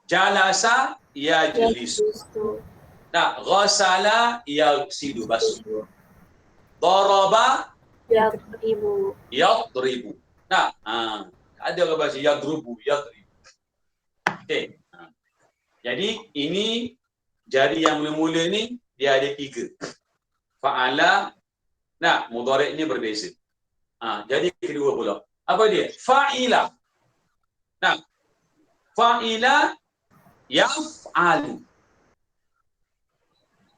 Jalasa yajlisu. Ghasala yaghsilu basuh. Daraba Yadribu. yadribu. Ada orang baca yadrubu, yadribu. Okey. Jadi ini jari yang mula-mula ni dia ada 3. Fa'ala, mudhari' ni berbeza. Jadi kedua pula. Apa dia? Fa'ila. Fa'ila yaf'alu.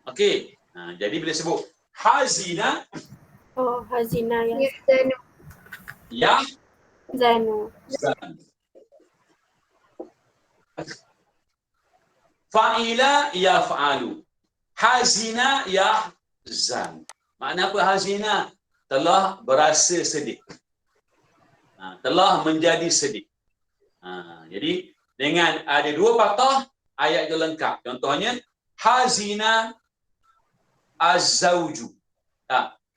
Okey. Jadi bila sebut hazina, Hazina Yahzanu. Zanu. Fa'ila yaf'alu. Hazina yahzan. Makna apa hazina? Telah berasa sedih. Telah menjadi sedih. Jadi dengan ada 2 patah ayat itu lengkap. Contohnya hazina az-zawju.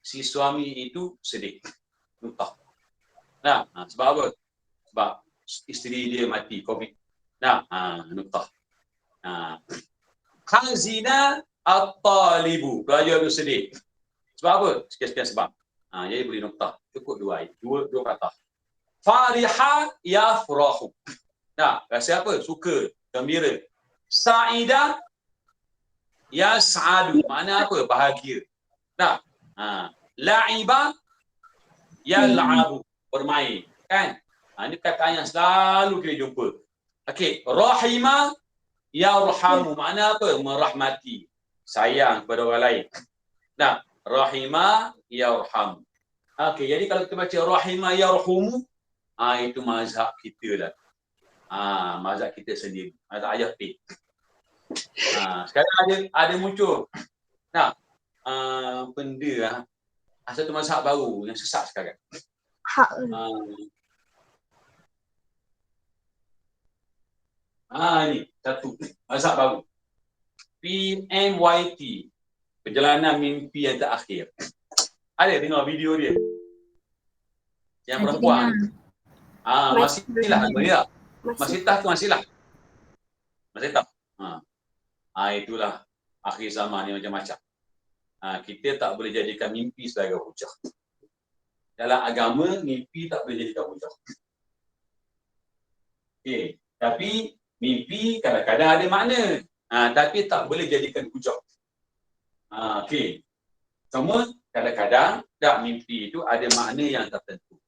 Si suami itu sedih. Nuktah. Sebab apa? Sebab isteri dia mati COVID. Nuktah. Hazina at-talibu. Pelajar itu sedih. Sebab apa? Sekian-sekian sebab. Jadi boleh nuktah. Cukup 2 ayat. 2 patah. Fariha yafrahu. Rasa apa? Suka, gembira. Sa'ida yas'adu. Makna apa? Bahagia. La'iba yal'abu. Bermain. Kan? Ini kata yang selalu kita jumpa. Okey. Rahima yarhamu. Makna apa? Merahmati. Sayang kepada orang lain. Rahima yarhamu. Okey. Jadi kalau kita baca rahima yarhumu, itu mazhab kita lah. Mazhab kita sendiri. Mazhab ayah P. Sekarang ada muncul. Benda satu mazhab baru yang sesat sekarang. Ni satu mazhab baru. PMYT. Perjalanan mimpi yang terakhir. Ada dengar video dia? Yang perempuan. Masihlah nama dia. Masih tak? Masih tak? Itulah akhir zaman ni macam-macam. Kita tak boleh jadikan mimpi sebagai hujah. dalam agama mimpi tak boleh jadikan hujah. Okey, tapi mimpi kadang-kadang ada makna. Tapi tak boleh jadikan hujah. Okey. Cuma kadang-kadang tak mimpi itu ada makna yang tertentu.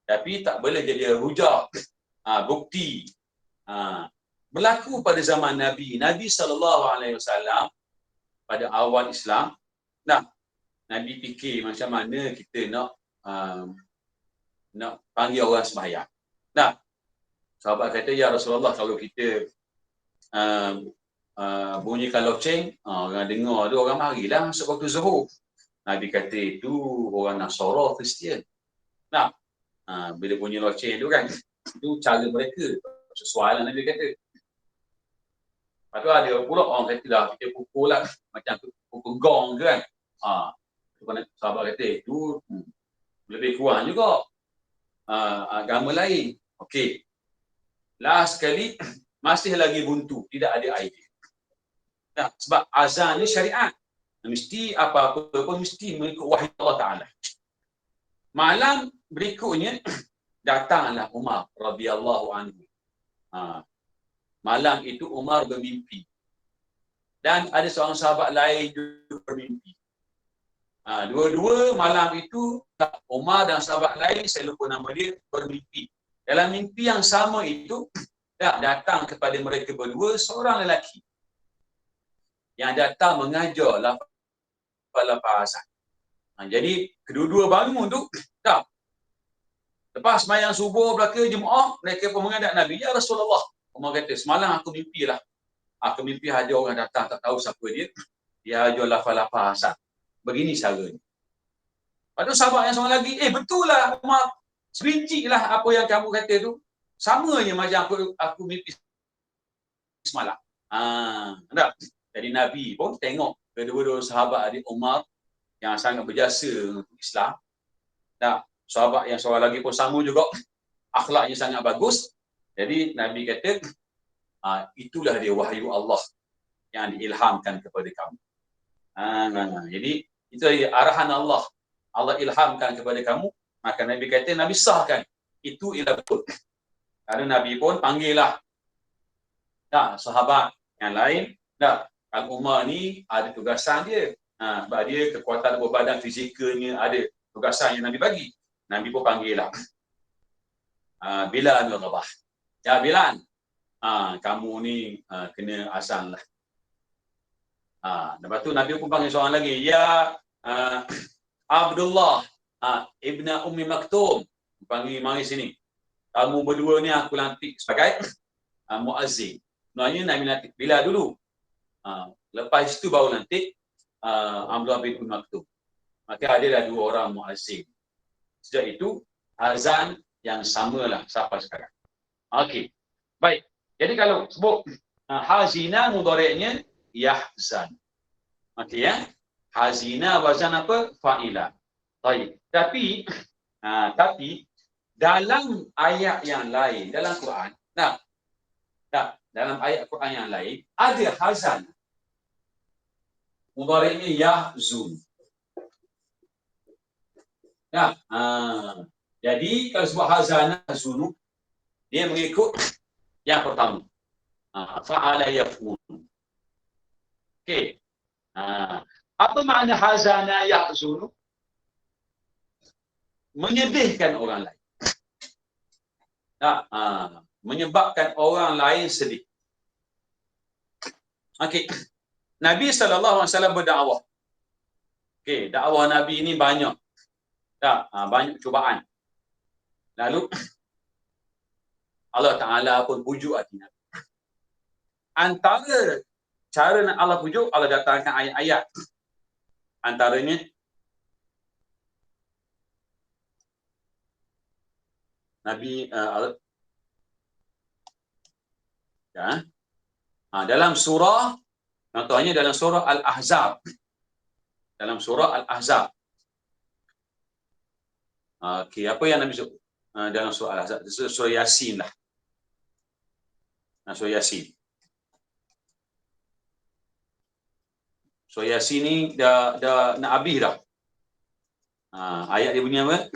Tapi tak boleh jadi hujah. Bukti. Berlaku pada zaman Nabi. Nabi SAW pada awal Islam, Nabi fikir macam mana kita nak panggil orang sembahyang. Sahabat kata, ya Rasulullah, kalau kita bunyikan loceng, orang dengar tu, orang marilah masuk waktu zuhur. Nabi kata itu orang Nasara, Kristian. Bila bunyi loceng tu kan, itu cara mereka. Sesuai lah Nabi kata. Lepas tu ada pula orang kata dah, kita pukul lah, macam pukul gong ke kan. Sahabat kata, itu lebih kurang juga agama lain. Okey. Last sekali, masih lagi buntu, tidak ada idea. Sebab azan ni syariat. Mesti apa-apa pun mesti mengikut wahyu Allah Ta'ala. Malam berikutnya, datanglah Umar radhiyallahu anhu. Malam itu Umar bermimpi. Dan ada seorang sahabat lain juga bermimpi. Dua-dua malam itu, Umar dan sahabat lain, saya lupa nama dia, bermimpi. Dalam mimpi yang sama itu, datang kepada mereka berdua seorang lelaki yang datang mengajar lafaz azan. Jadi kedua-dua bangun tu, lepas sembahyang subuh belaka Jumaat, mereka pun menghadap Nabi, ya Rasulullah. Umar kata, semalam aku mimpilah. Aku mimpi ada orang datang, tak tahu siapa dia. Dia ajar lafaz azan. Begini caranya. Lepas tu sahabat yang seorang lagi, betul lah Umar. Sebiji lah apa yang kamu kata tu. Sama je macam aku mimpi semalam. Jadi Nabi pun tengok kedua-dua sahabat adik Umar yang sangat berjasa untuk Islam. Sahabat yang seorang lagi pun sama juga. Akhlaknya sangat bagus. Jadi Nabi kata, itulah dia wahyu Allah yang diilhamkan kepada kamu. Jadi itu arahan Allah. Allah ilhamkan kepada kamu. Maka Nabi kata, Nabi sahkan. Itu ialah betul. Karena Nabi pun panggillah sahabat yang lain. Kalau Umar ni ada tugasan dia. Sebab dia kekuatan berbadan fizikalnya ada tugasan yang Nabi bagi. Nabi pun panggillah. Bilal bin Rabah. Ya Bilal, kamu ni kena azan lah. Lepas tu Nabi pun panggil seorang lagi. Ya Abdullah Ibn Ummi Maktum. Panggil mari sini. Kamu berdua ni aku lantik sebagai muazzin. Sebenarnya Nabi lantik Bilal dulu. Lepas itu baru lantik Abdullah bin Ummi Maktum. Maka adalah dua orang muazzin. Sejak itu azan yang samalah sampai sekarang. Okey. Baik. Jadi kalau sebut hazina mudhari'nya yahzan. Okey ya. Hazina wazan apa? Fa'ila. Baik. Tapi dalam ayat yang lain dalam Quran, dalam ayat Quran yang lain ada hazan. Mudhari'nya yahzun. Jadi kalau sebut hazana zunu, dia mengikut yang pertama. Fa'ala yaf'ul. Okey. Apa makna hazana yahzunu? Menyedihkan orang lain. Menyebabkan orang lain sedih. Okey. Nabi SAW berdakwah. Okey, dakwah Nabi ini banyak. Banyak cubaan. Lalu Allah Ta'ala pun pujuk hati Nabi. Antara cara nak Allah pujuk, Allah datangkan ayat-ayat. Antaranya Nabi dalam surah, contohnya dalam surah Al-Ahzab. Dalam surah Al-Ahzab. Okey, apa yang Nabi sebut dalam surah Al-Ahzab? Surah Yasin lah. Surah Yasin. Surah Yasin ni dah nak habis dah. Ayat dia bunyi apa?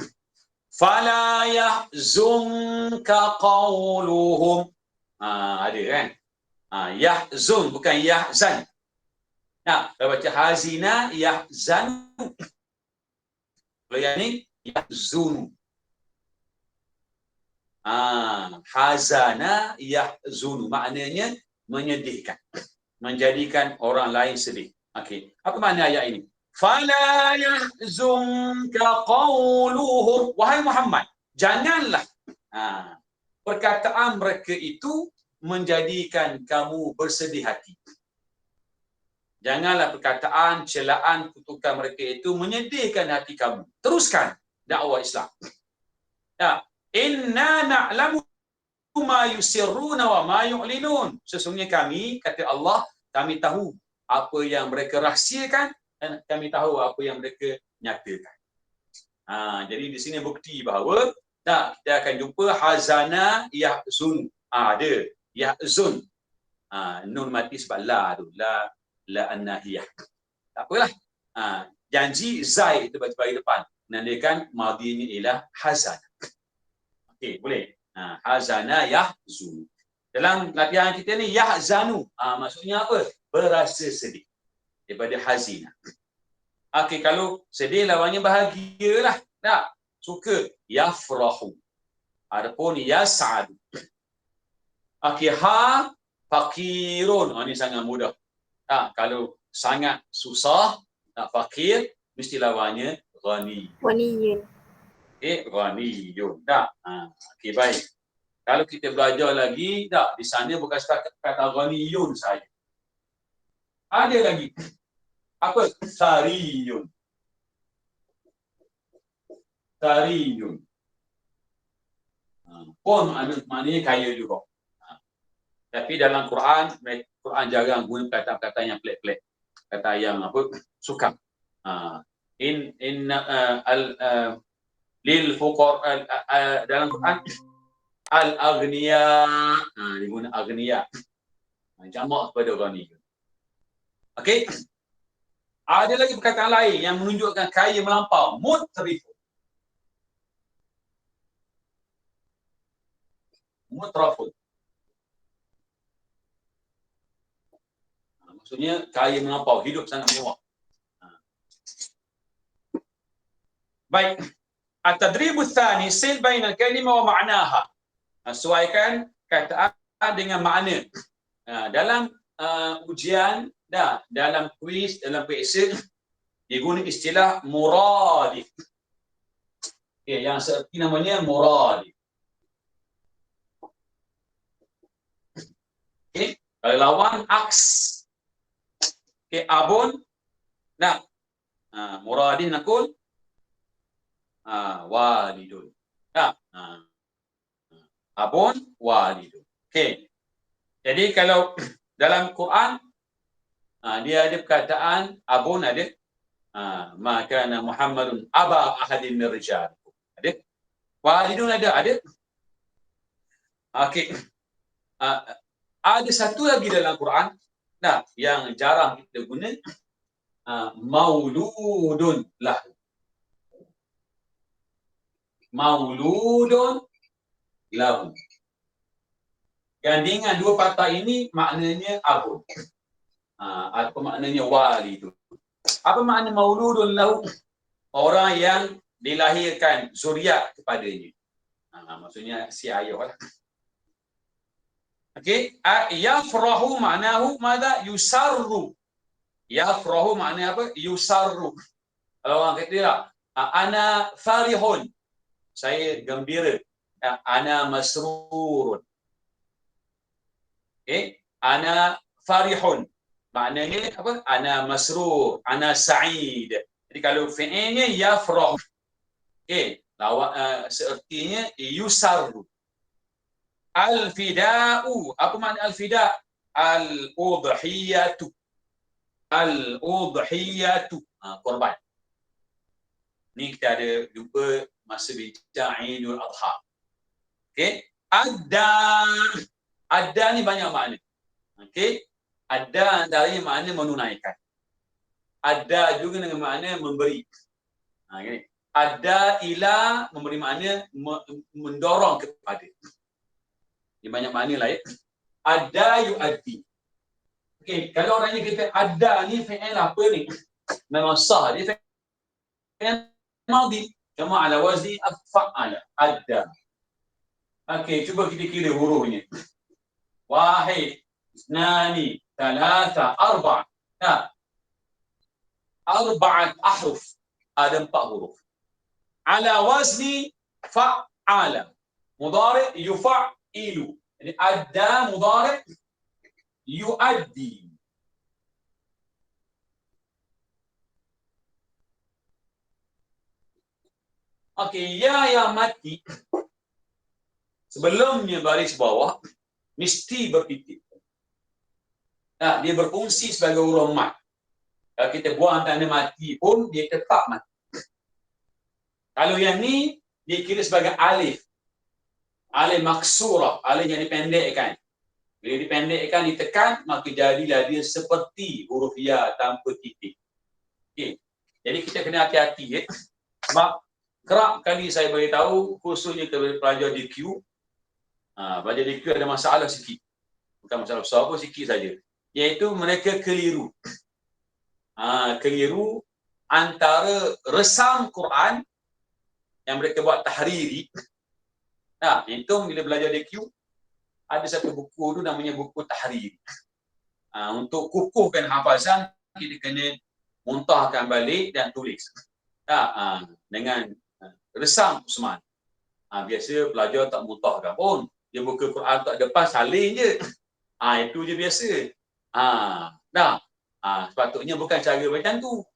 Fala yahzunka qawluhum. Ada kan? Yahzun bukan yahzan. Nah, kalau baca hazina yahzan. Kalau yang ni yahzun. Hazana yahzun, maknanya menyedihkan, menjadikan orang lain sedih. Okey, apa makna ayat ini? Fala yahzunka qawluhum, wahai Muhammad, janganlah perkataan mereka itu menjadikan kamu bersedih hati. Janganlah perkataan, celaan, kutukan mereka itu menyedihkan hati kamu. Teruskan dakwah Islam. Inna na'lamu ma yusirruna wa ma yu'linun. Sesungguhnya kami, kata Allah, kami tahu apa yang mereka rahsiakan dan kami tahu apa yang mereka nyatakan. Jadi di sini bukti bahawa kita akan jumpa hazana yahzun. Ada yahzun. Nun mati sebab la tu. La an-nahiyah. Tak apalah. Janji zai itu bagi depan. Menandakan madinya ialah hazana. Okey, boleh. Hazana yahzun. Dalam latihan kita ni yahzanu. Maksudnya apa? Berasa sedih. Daripada hazina. Okey, kalau sedih lawannya bahagialah. Tak. Suka yafrahu. Adapun yas'ad. Okey, fakirun. Ini sangat mudah. Kalau sangat susah nak fakir, mesti lawannya ghani. Ghaniyun. Ghaniyun. Okey, baik. Kalau kita belajar lagi, di sana bukan setakat kata ghaniyun saja. Ada lagi. Apa? Sariyun. Sariyun. Pun maknanya kaya juga. Tapi dalam Quran jarang guna kata-kata yang pelik-pelik. Kata yang apa? Sukar. Lil fuqara dalam Quran al-aghniya. Diguna aghniya. Jamak kepada ghani. Okey. Ada lagi perkataan lain yang menunjukkan kaya melampau. Mutrifun. Mutrafun. Maksudnya kaya melampau, hidup sangat mewah. Baik. At-tadribu tsani sil baina al-kalimah wa ma'naha. Sesuaikan kataan dengan makna. Dalam ujian, dalam kuis, dalam periksa, diguna istilah muradif. Okay, yang seperti namanya muradif. Okay. Kalau lawan aks. Okay, abun, muradin nakul, walidun. Abun, walidun. Okay. Jadi kalau dalam Quran, dia ada perkataan, abun ada, maka Muhammadun aba ahadin min rijal. Ada. Walidun ada. Okay. Ada satu lagi dalam Quran, yang jarang kita guna, mauludun lahu. Mauludun lahu. Gandingan dua patah ini maknanya abun. Apa maknanya walidun? Apa makna mauludun lahu? Orang yang dilahirkan zuriat kepadanya. Maksudnya si ayah lah. Okey, yafrahu maknahu madza yusarru. Yafrahu maknanya apa? Yusarru. Kalau orang kata ana farihun. Saya gembira. Ana masrurun. Okey, ana farihun. Maknanya apa? Ana masrur, ana sa'id. Jadi kalau fi'ilnya yafrahu. Okey, seertinya yusarru. Al-fida'u. Apa makna al-fida'? Al-udhiyatu. Al-udhiyatu. Korban. Ni kita ada jumpa masa bincang Idul Adha. Okey. Adda ni banyak makna. Okey. Adda antaranya makna menunaikan. Adda juga dengan makna memberi. Gini. Ada ila memberi makna mendorong kepada. Dia banyak makna lain. Ada yu'addi. Okey, kalau orangnya kata ada ni fi'il apa ni? Memang sah dia fi'il madhi. Cuma ala wazni af'ala. Ada. Okey, cuba kita kira hurufnya. Wahid, isnani, thalatha, arba'. Ya. Arba'at ahruf. Ada 4 huruf. Ala wazni fa'ala. Mudhari' yufa''ilu. Jadi ada mudhari' yu'addi. Okey, ya yang mati sebelumnya baris bawah mesti bertitik. Nah, dia berfungsi sebagai huruf mat. Kalau kita buang tanda mati pun dia tetap mati. Kalau yang ni dia kira sebagai alif. Alif maksurah, alif yang dipendekkan. Bila dipendekkan, ditekan, maka jadilah dia seperti huruf ya tanpa titik. Okey. Jadi kita kena hati-hati ya. Sebab kerap kali saya beritahu khususnya kepada pelajar DQ. Pelajar DQ ada masalah sikit. Bukan masalah besar pun, sikit saja. Iaitu mereka keliru. Keliru antara resam Quran yang mereka buat tahriri. Itu bila belajar DQ, ada satu buku tu namanya buku tahriri. Untuk kukuhkan hafasan, kita kena muntahkan balik dan tulis. Dengan resam Usman. Biasa pelajar tak muntahkan pun. Dia buka Quran tak depan, salin je. Itu je biasa. Sepatutnya bukan cara macam tu.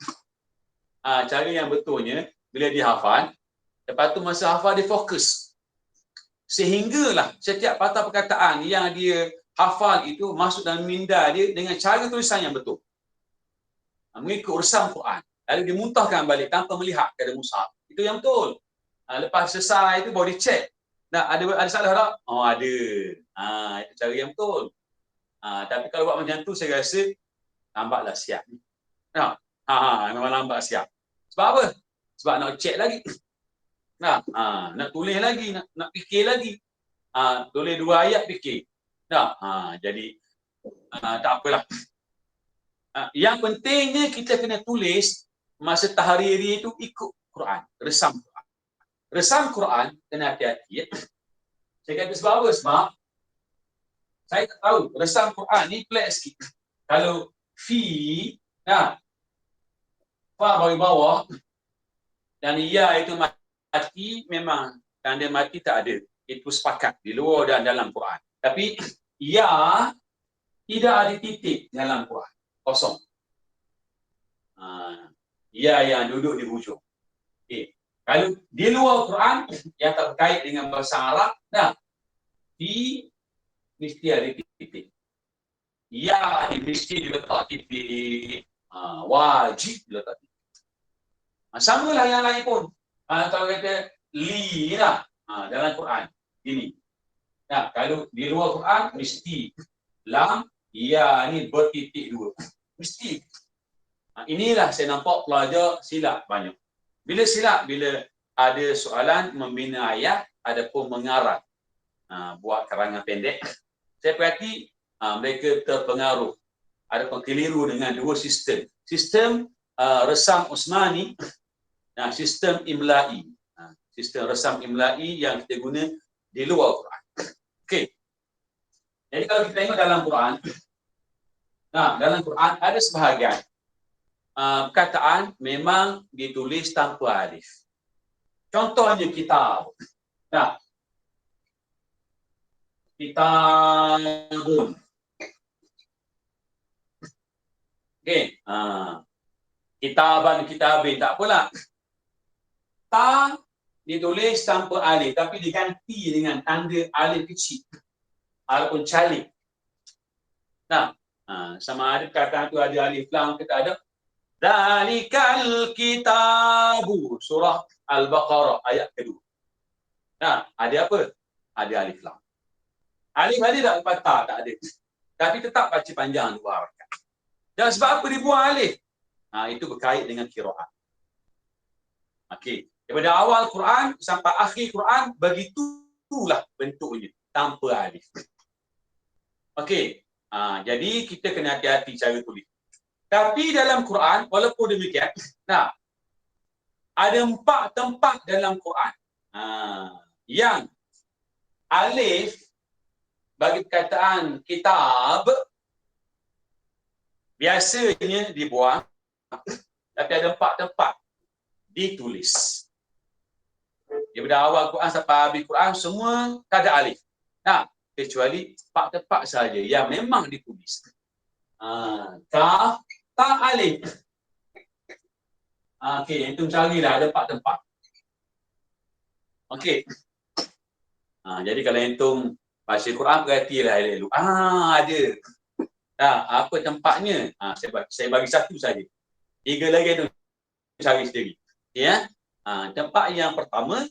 Cara yang betulnya, bila dia hafal, lepas tu masa hafal dia fokus. Sehinggalah setiap patah perkataan yang dia hafal itu masuk dalam minda dia dengan cara tulisan yang betul. Mengikut resam Quran. Lalu dia muntahkan balik tanpa melihat kepada mushaf. Itu yang betul. Lepas selesai itu baru dia cek. Ada salah tak? Oh ada. Itu cara yang betul. Tapi kalau buat macam tu saya rasa lambatlah siap. Memang lambat siap. Sebab apa? Sebab nak cek lagi. Nak tulis lagi, nak fikir lagi. Tulis 2 ayat fikir. Jadi tak apalah. Yang pentingnya kita kena tulis masa tahriri itu ikut Quran, resam Quran. Resam Quran kena hati-hati ya. Saya kata sebab apa? Sebab saya tak tahu resam Quran ni pelik sikit. Kalau fi, fa bagi bawah dan ya itu mati, memang tanda mati tak ada. Itu sepakat di luar dan dalam Quran. Tapi ya tidak ada titik dalam Quran. Kosong. Ya yang duduk di hujung. Kalau di luar Quran yang tak berkait dengan bahasa Arab, di mesti ada titik. Ya mesti diletak titik. Wajib diletak titik. Samalah yang lain pun. Kalau kata li dalam Quran ini. Kalau di luar Quran mesti lam ya ni bertitik 2. Mesti. Inilah saya nampak pelajar silap banyak. Bila silap? Bila ada soalan membina ayat, ada pun mengarang. Buat karangan pendek. Saya perhati mereka terpengaruh. Ada pun keliru dengan 2 sistem. Sistem resam Usmani, sistem imla'i. Sistem resam imla'i yang kita guna di luar Quran. Okey. Jadi kalau kita tengok dalam Quran, dalam Quran ada sebahagian perkataan memang ditulis tanpa alif. Contohnya kitab. Kitabun. Okey. Kitaban, kitabin, tak apalah. Ta ditulis tanpa alif tapi diganti dengan tanda alif kecil. Ataupun calik. Sama ada perkataan tu ada alif lam ke tak ada. Dalikal kitabu, surah Al-Baqarah ayat kedua. Ada apa? Ada alif lam. Alif ada tak lepas ta? Tak ada. Tapi tetap baca panjang 2 rakaat. Dan sebab apa dibuang alif? Itu berkait dengan qiraat. Okey. Daripada awal Quran sampai akhir Quran, begitulah bentuknya, tanpa alif. Okey. Jadi kita kena hati-hati cara tulis. Tapi dalam Quran, walaupun demikian, ada 4 tempat dalam Quran yang alif bagi perkataan kitab biasanya dibuang, tapi ada 4 tempat ditulis. Daripada awal Quran sampai habis Quran semua tak ada alif. Kecuali 4 tempat saja yang memang ditulis. Kaf, tak alif. Okey, itu carilah ada 4 tempat. Okey. Jadi kalau antum baca Quran perhatilah elok-elok. Ada. Apa tempatnya? Saya bagi satu saja. 3 lagi tu cari sendiri. Ya. Tempat yang pertama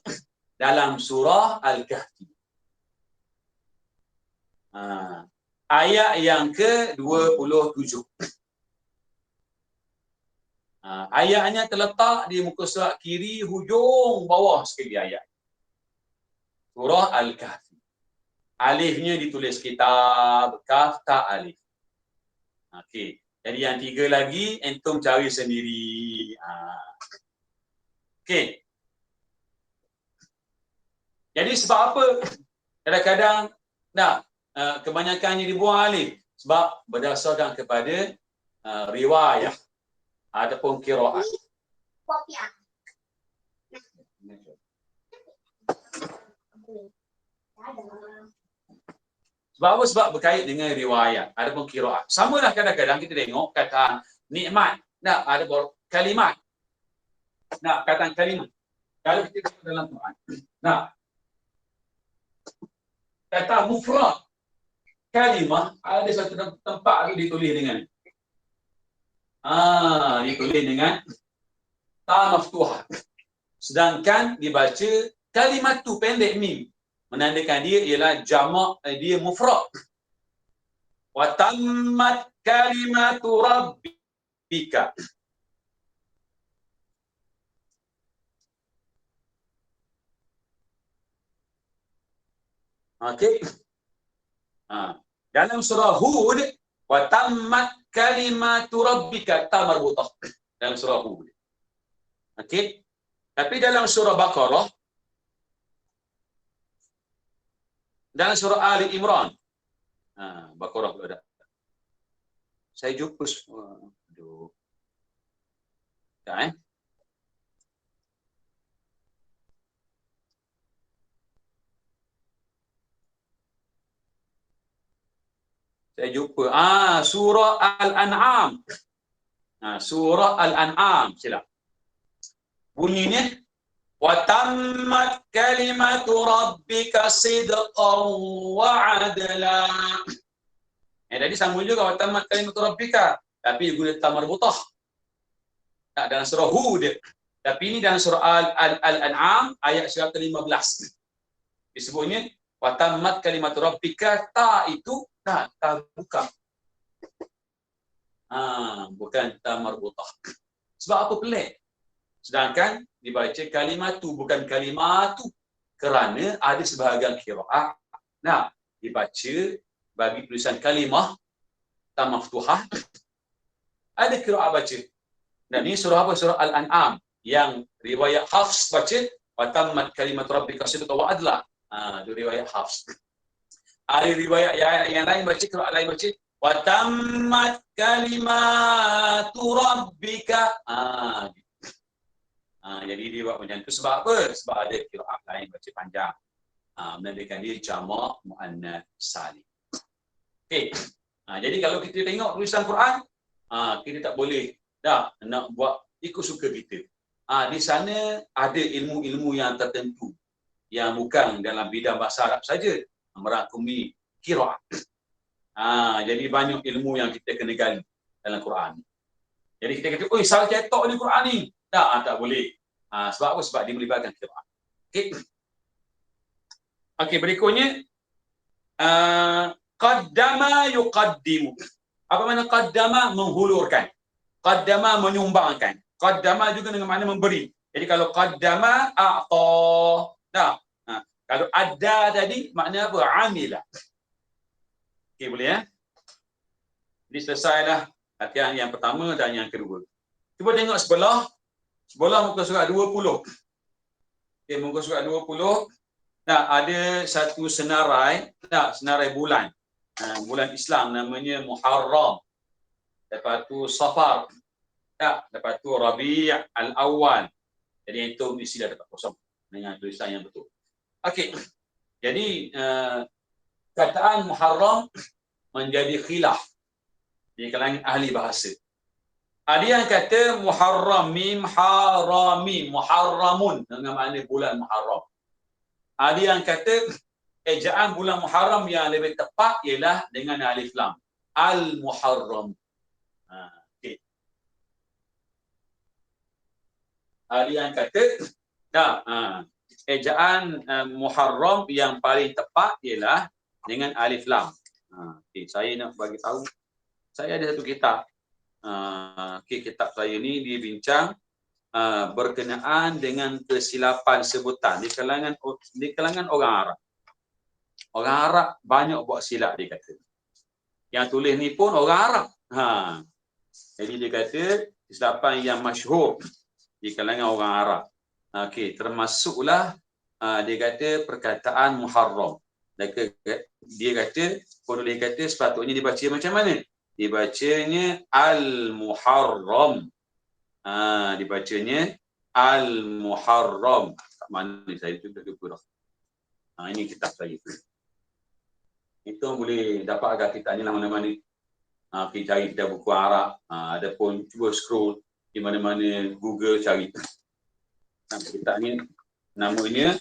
dalam surah Al-Kahfi. Ayat yang ke-27. Ayatnya terletak di muka surat kiri hujung bawah sekali ayat. Surah Al-Kahfi. Alifnya ditulis kitab, kaf tak alif. Okey. Jadi yang 3 lagi antum cari sendiri. Okey. Jadi sebab apa kadang-kadang kebanyakannya dibuang alif? Sebab berdasarkan kepada riwayat ataupun qiraat. Sebab apa? Sebab berkait dengan riwayat ataupun qiraat. Samalah kadang-kadang kita tengok kataan nikmat. Ada kalimat. Kataan kalimat. Kalau kita tengok dalam Quran. Kata mufrad. Kalimah ada satu tempat ditulis dengan ditulis dengan ta maftuhah. Sedangkan dibaca kalimat tu pendek mim. Menandakan dia ialah jamak, dia mufrad. Wa tammat kalimatu rabbika. Okey. Dalam surah Hud, wa tammat kalimatu rabbika, ta marbutah. Dalam surah Hud. Okey. Tapi dalam surah Baqarah, dalam surah Ali Imran, Baqarah pula ada. Saya jumpa aduh. Saya jumpa surah Al-An'am. Surah Al-An'am, silap. Bunyinya wa tammat kalimatu rabbika sidqan wa adla. Tadi sambung juga wa tammat kalimatu rabbika, tapi guna ta marbutah. Dalam surah Hud. Tapi ini dalam surah Al-An'am ayat 115. Disebutnya wa tammat kalimatu rabbika, ta itu ta bukan. Bukan ta marbutah. Sebab apa pelik? Sedangkan dibaca kalimat tu bukan kalimat tu. Kerana ada sebahagian qiraat dibaca bagi tulisan kalimah ta maftuhah. Ada qiraat baca. Dan ini surah apa? Surah Al-An'am yang riwayat Hafs baca wa tammat kalimat rabbika sidqan wa adla. Itu riwayat Hafs. Ada riwayat yang lain baca, qiraat lain baca wa tammat kalimatu rabbika. Jadi dia buat macam tu sebab apa? Sebab ada qiraat lain baca panjang. Menandakan dia jamak muannas salim. Okey. Jadi kalau kita tengok tulisan Quran, kita tak boleh nak buat ikut suka kita. Di sana ada ilmu-ilmu yang tertentu yang bukan dalam bidang bahasa Arab saja, merangkumi qiraat. Jadi banyak ilmu yang kita kena gali dalam Quran. Jadi kita kata, "Oi, salah cetok ni Quran ni." Tak boleh. Sebab apa? Sebab dia melibatkan qiraat. Okey. Okey, berikutnya qaddama yuqaddimu. Apa makna qaddama? Menghulurkan. Qaddama menyumbangkan. Qaddama juga dengan makna memberi. Jadi kalau qaddama a'ta. Nah, kalau ada tadi makna apa? Amila. Okey, boleh ya? Jadi selesailah latihan yang pertama dan yang kedua. Cuba tengok sebelah. Sebelah muka surat 20. Okey, muka surat 20. Nah, ada satu senarai, senarai bulan. Bulan Islam namanya Muharram. Lepas tu Safar. Lepas tu Rabi' al-Awwal. Jadi itu isi dah dapat kosong dengan tulisan yang betul. Okey. Jadi kataan Muharram menjadi khilaf di kalangan ahli bahasa. Ada yang kata Muharram, mim harami, muharramun dengan makna bulan Muharram. Ada yang kata ejaan bulan Muharram yang lebih tepat ialah dengan alif lam, al-Muharram. Okey. Ada yang kata ejaan Muharram yang paling tepat ialah dengan alif lam. Okey, saya nak bagi tahu. Saya ada satu kitab. Kitab saya ni dia bincang berkenaan dengan kesilapan sebutan di kalangan orang Arab. Orang Arab banyak buat silap dia kata. Yang tulis ni pun orang Arab. Jadi dia kata kesilapan yang masyhur di kalangan orang Arab. Okey, termasuklah dia kata perkataan Muharram. Dia kata penulis kata sepatutnya dibaca macam mana? Dibacanya Al-Muharram. Dibacanya Al-Muharram. Kat mana saya tu dah lupa dah. Ini kitab saya. Itu boleh dapat agak kitab ni lah mana-mana. Kita cari kitab buku Arab. Adapun cuba scroll di mana-mana Google cari. Kitab ni namanya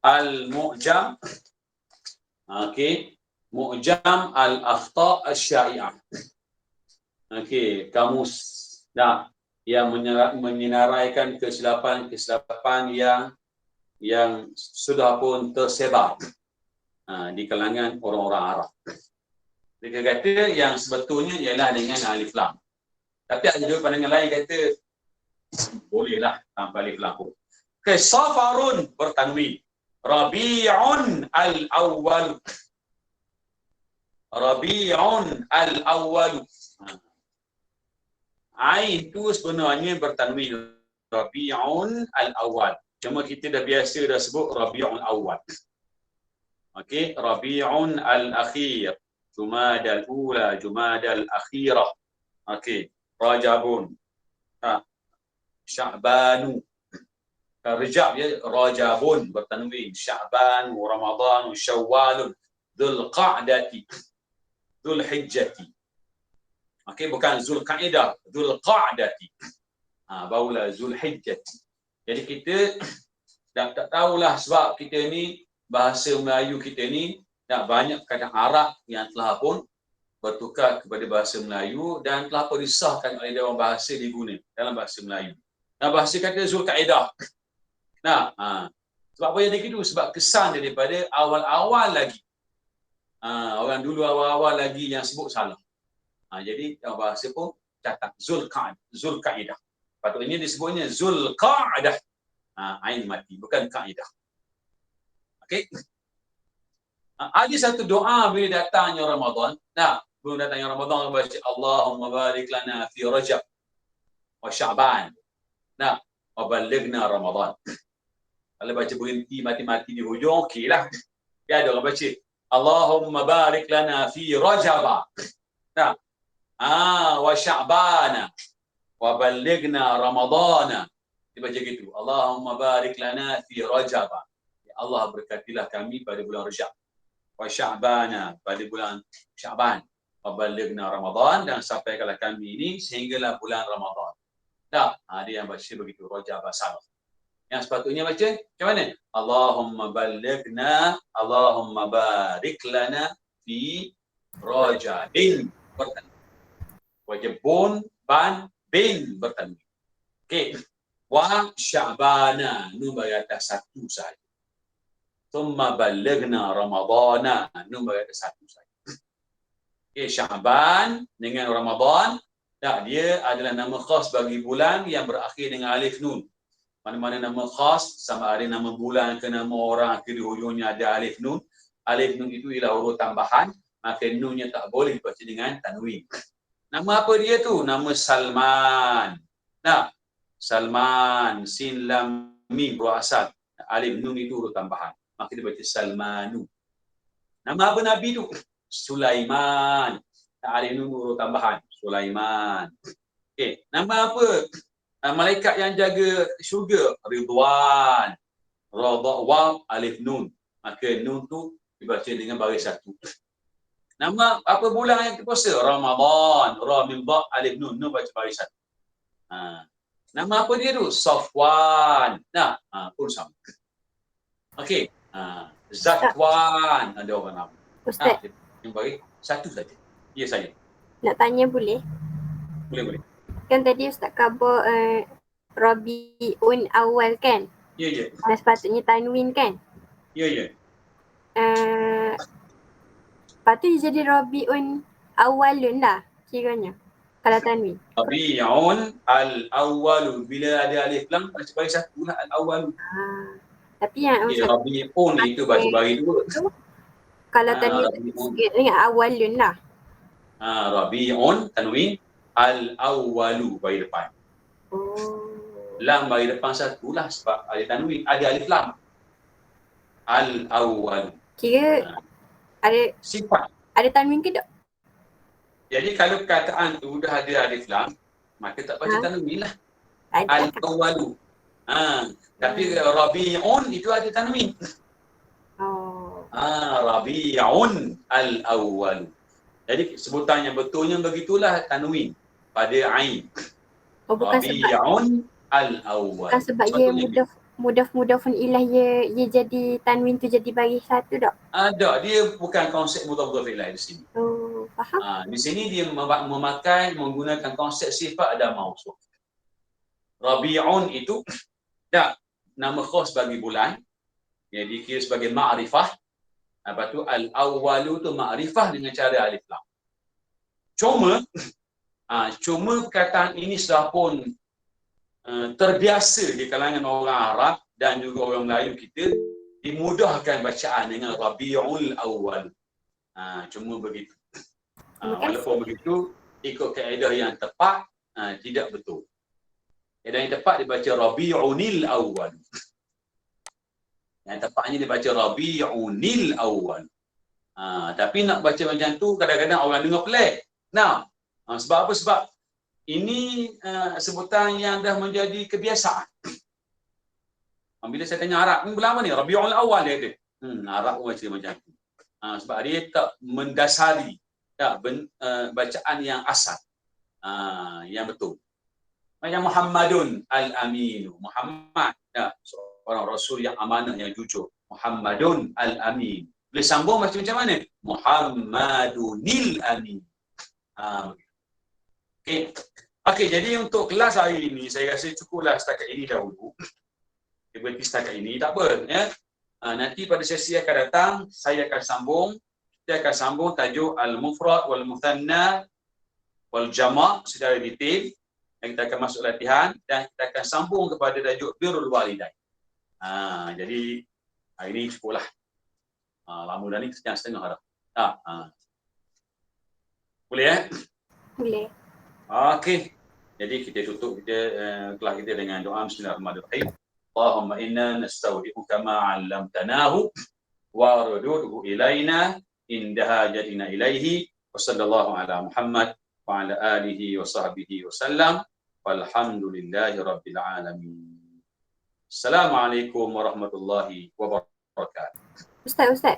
Al-Mu'jam. Okey, Mu'jam al-Akhta' asy-Syai'ah. Okey, kamus yang menyinaraikan kesilapan yang sudah pun tersebar di kalangan orang-orang Arab. Dia kata yang sebetulnya ialah dengan alif lam. Tapi ada juga pandangan lain kata bolehlah tanpa alif lam pun. Safarun bertanwin. Rabi'un al-awwal. Rabi'un al-awwal. Ain tu sebenarnya bertanwin Rabi'un al-awwal. Cuma kita dah biasa dah sebut Rabi'un awwal. Okey, Rabi'un al-akhir. Jumadal ula, Jumadal akhirah. Okey, Rajabun. Sya'banu. Rejab ya, Rajabun bertanwin, Sya'ban, Ramadan, Syawal, Dzulqa'dati, Dzulhijjati. Okey, bukan Zulqa'dah, Dzulqa'dati. Barulah Dzulhijjati. Jadi kita tak tahulah sebab kita ni bahasa Melayu kita ni banyak kadang Arab yang telah pun bertukar kepada bahasa Melayu dan telah pun disahkan oleh Dewan Bahasa diguna dalam bahasa Melayu. Bahasa kata Zulqa'dah. Sebab apa yang begitu? Sebab kesan daripada awal-awal lagi. Orang dulu awal-awal lagi yang sebut salah. Jadi dalam bahasa pun catat Zulqa'dah. Patutnya disebutnya Zulqa'dah. Ain mati, bukan kaedah. Okey. Ada satu doa bila datangnya Ramadan. Belum datangnya Ramadan baca Allahumma barik lana fi Rajab wa Sya'ban. Wa balighna Ramadan. Kalau baca berhenti mati-mati di hujung, okeylah. Dia ada orang baca Allahumma barik lana fi Rajab. Wa Sya'ban wa balighna Ramadan. Dia baca gitu. Allahumma barik lana fi Rajab. Ya Allah berkatilah kami pada bulan Rajab. Wa Sya'ban pada bulan Sya'ban. Wa balighna Ramadan dan sampaikanlah kami ini sehinggalah bulan Ramadan. Dia yang baca begitu Rajab salah. Yang sepatutnya baca macam mana? Allahumma balighna, Allahumma barik lana fi Rajabin. Wajibun, ban, bin bertanwin. Okey. Wa Sya'bana, nun bagi atas satu saja. Thumma balighna Ramadana, nun bagi atas satu saja. Sya'ban dengan Ramadan, tak, dia adalah nama khas bagi bulan yang berakhir dengan alif nun. Mana-mana nama khas, sama ada nama bulan ke nama orang, ke di hujungnya ada alif nun. Alif nun itu ialah huruf tambahan, maka nunnya tak boleh dibaca dengan tanwin. Nama apa dia tu? Nama Salman. Nah, Salman, sin lam mim huruf asal. Alif nun itu huruf tambahan, maka dibaca Salmanu. Nama apa Nabi tu? Sulaiman. Alif nun huruf tambahan, Sulaiman. Okey, nama apa malaikat yang jaga syurga? Ridwan. Waw alif nun. Maka nun tu dibaca dengan baris satu. Nama apa bulan yang kita puasa? Ramadan. Ra mim ba alif nun. Nun baca baris satu. Nama apa dia tu? Safwan. Nah, pun sama. Okey. Zakwan. Ada orang nama. Ustaz, Yang bagi satu saja. Ya, saya. nak tanya boleh? Boleh. Kan tadi Ustaz khabar Rabi'un awal kan? Ya. Sepatutnya tanwin kan? Ya. Lepas tu dia jadi Rabi'un awalun lah kiranya. Kalau tanwin. Rabi'un al-awwalu. Bila ada alif lam, baca baris satu lah al-awwalu. Tapi yang Rabi'un itu baca baris dua. kalau tanwin sikit dengan awalun lah. Rabi'un tanwin al-awwalu bagi depan. Lam bagi depan satu lah sebab ada tanwin, ada alif lam. Al-awwalu. Kira ada sifat. Ada tanwin ke tak? Jadi kalau perkataan tu dah ada alif lam, maka tak baca tanwin lah. Al-awwalu. Tapi Rabi'un itu ada tanwin. Rabi'un al-awwalu. Jadi sebutan yang betulnya begitulah tanwin pada ain. Rabi'un al-awwal. Bukan sebab ia mudaf-mudafun ilah ia jadi tanwin tu jadi baris satu tak? Ada, dia bukan konsep mudaf ilah di sini. Faham? Di sini dia menggunakan konsep sifat ada mausuf. Rabi'un itu tak nama khas bagi bulan yang dikira sebagai ma'rifah. Lepas tu al-awwalu tu ma'rifah dengan cara alif lam. Cuma perkataan ini sudah pun terbiasa di kalangan orang Arab dan juga orang Melayu kita, dimudahkan bacaan dengan Rabi'ul Awwal. Cuma begitu. Walaupun begitu, ikut kaedah yang tepat, tidak betul. Kaedah yang tepat dibaca Rabi'unil Awwal. Yang tepatnya dibaca Rabi'unil Awwal. Tapi nak baca macam tu, kadang-kadang orang dengar pelik. Sebab apa? Sebab ini sebutan yang dah menjadi kebiasaan. Bila saya tanya Arab, ni bulan apa ni? Rabi'ul Awwal dia kata. Arab pun baca macam tu. Sebab dia tak mendasari bacaan yang asal. Yang betul. Macam Muhammadun al-Aminu. Muhammad, seorang Rasul yang amanah, yang jujur. Muhammadun al-Amin. Boleh sambung macam mana? Muhammadunil Amin. Okey, jadi untuk kelas hari ini, saya rasa cukuplah setakat ini dahulu. Kita berhenti setakat ini, tak apa. Ya? Nanti pada sesi akan datang, saya akan sambung. Kita akan sambung tajuk Al-Mufrad wal-Muthanna wal-Jama' secara detail. Dan kita akan masuk latihan dan kita akan sambung kepada tajuk Birrul Walidain. Jadi hari ini cukuplah. Lama dah ni, setengah dah. Boleh ya? Boleh. Okey. Jadi kita tutup kelas kita dengan doa Bismillahirrahmanirrahim. Allahumma inna nastaudi'uka ma 'allamtanahu wa rududhu ilaina indaha jadina ilaihi wa sallallahu ala Muhammad wa ala alihi wa sahbihi wa sallam. Walhamdulillahi rabbil alamin. Assalamualaikum warahmatullahi wabarakatuh. Ustaz.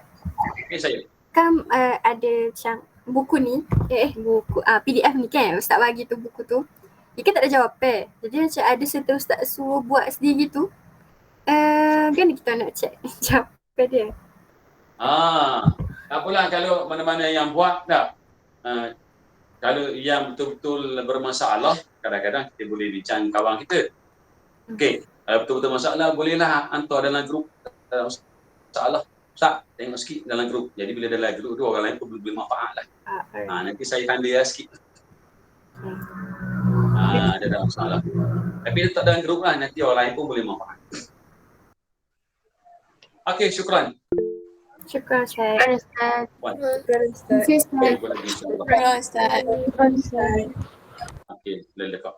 Okey saya. Kan ada macam buku ni, buku PDF ni kan Ustaz bagi tu buku tu. Dia kan tak ada jawapan. Jadi macam ada serta Ustaz suruh buat sendiri tu. Kan kita nak check jawapan dia. Tak apalah kalau mana-mana yang buat tak. Kalau yang betul-betul bermasalah, kadang-kadang kita boleh bincang kawan kita. Okey, kalau betul-betul masalah bolehlah hantar dalam grup. Tak ada masalah. Ustaz, tengok sikit dalam grup. Jadi bila dalam grup tu orang lain pun boleh manfaat lah. Nanti saya tanda sikit. Ada tak masalah. Tapi letak dalam grup lah, nanti orang lain pun boleh manfaat. Okey, syukran. Syukran Ustaz. Puan. Ustaz. Okey, boleh insyaAllah. Ustaz. Okey, boleh lekat.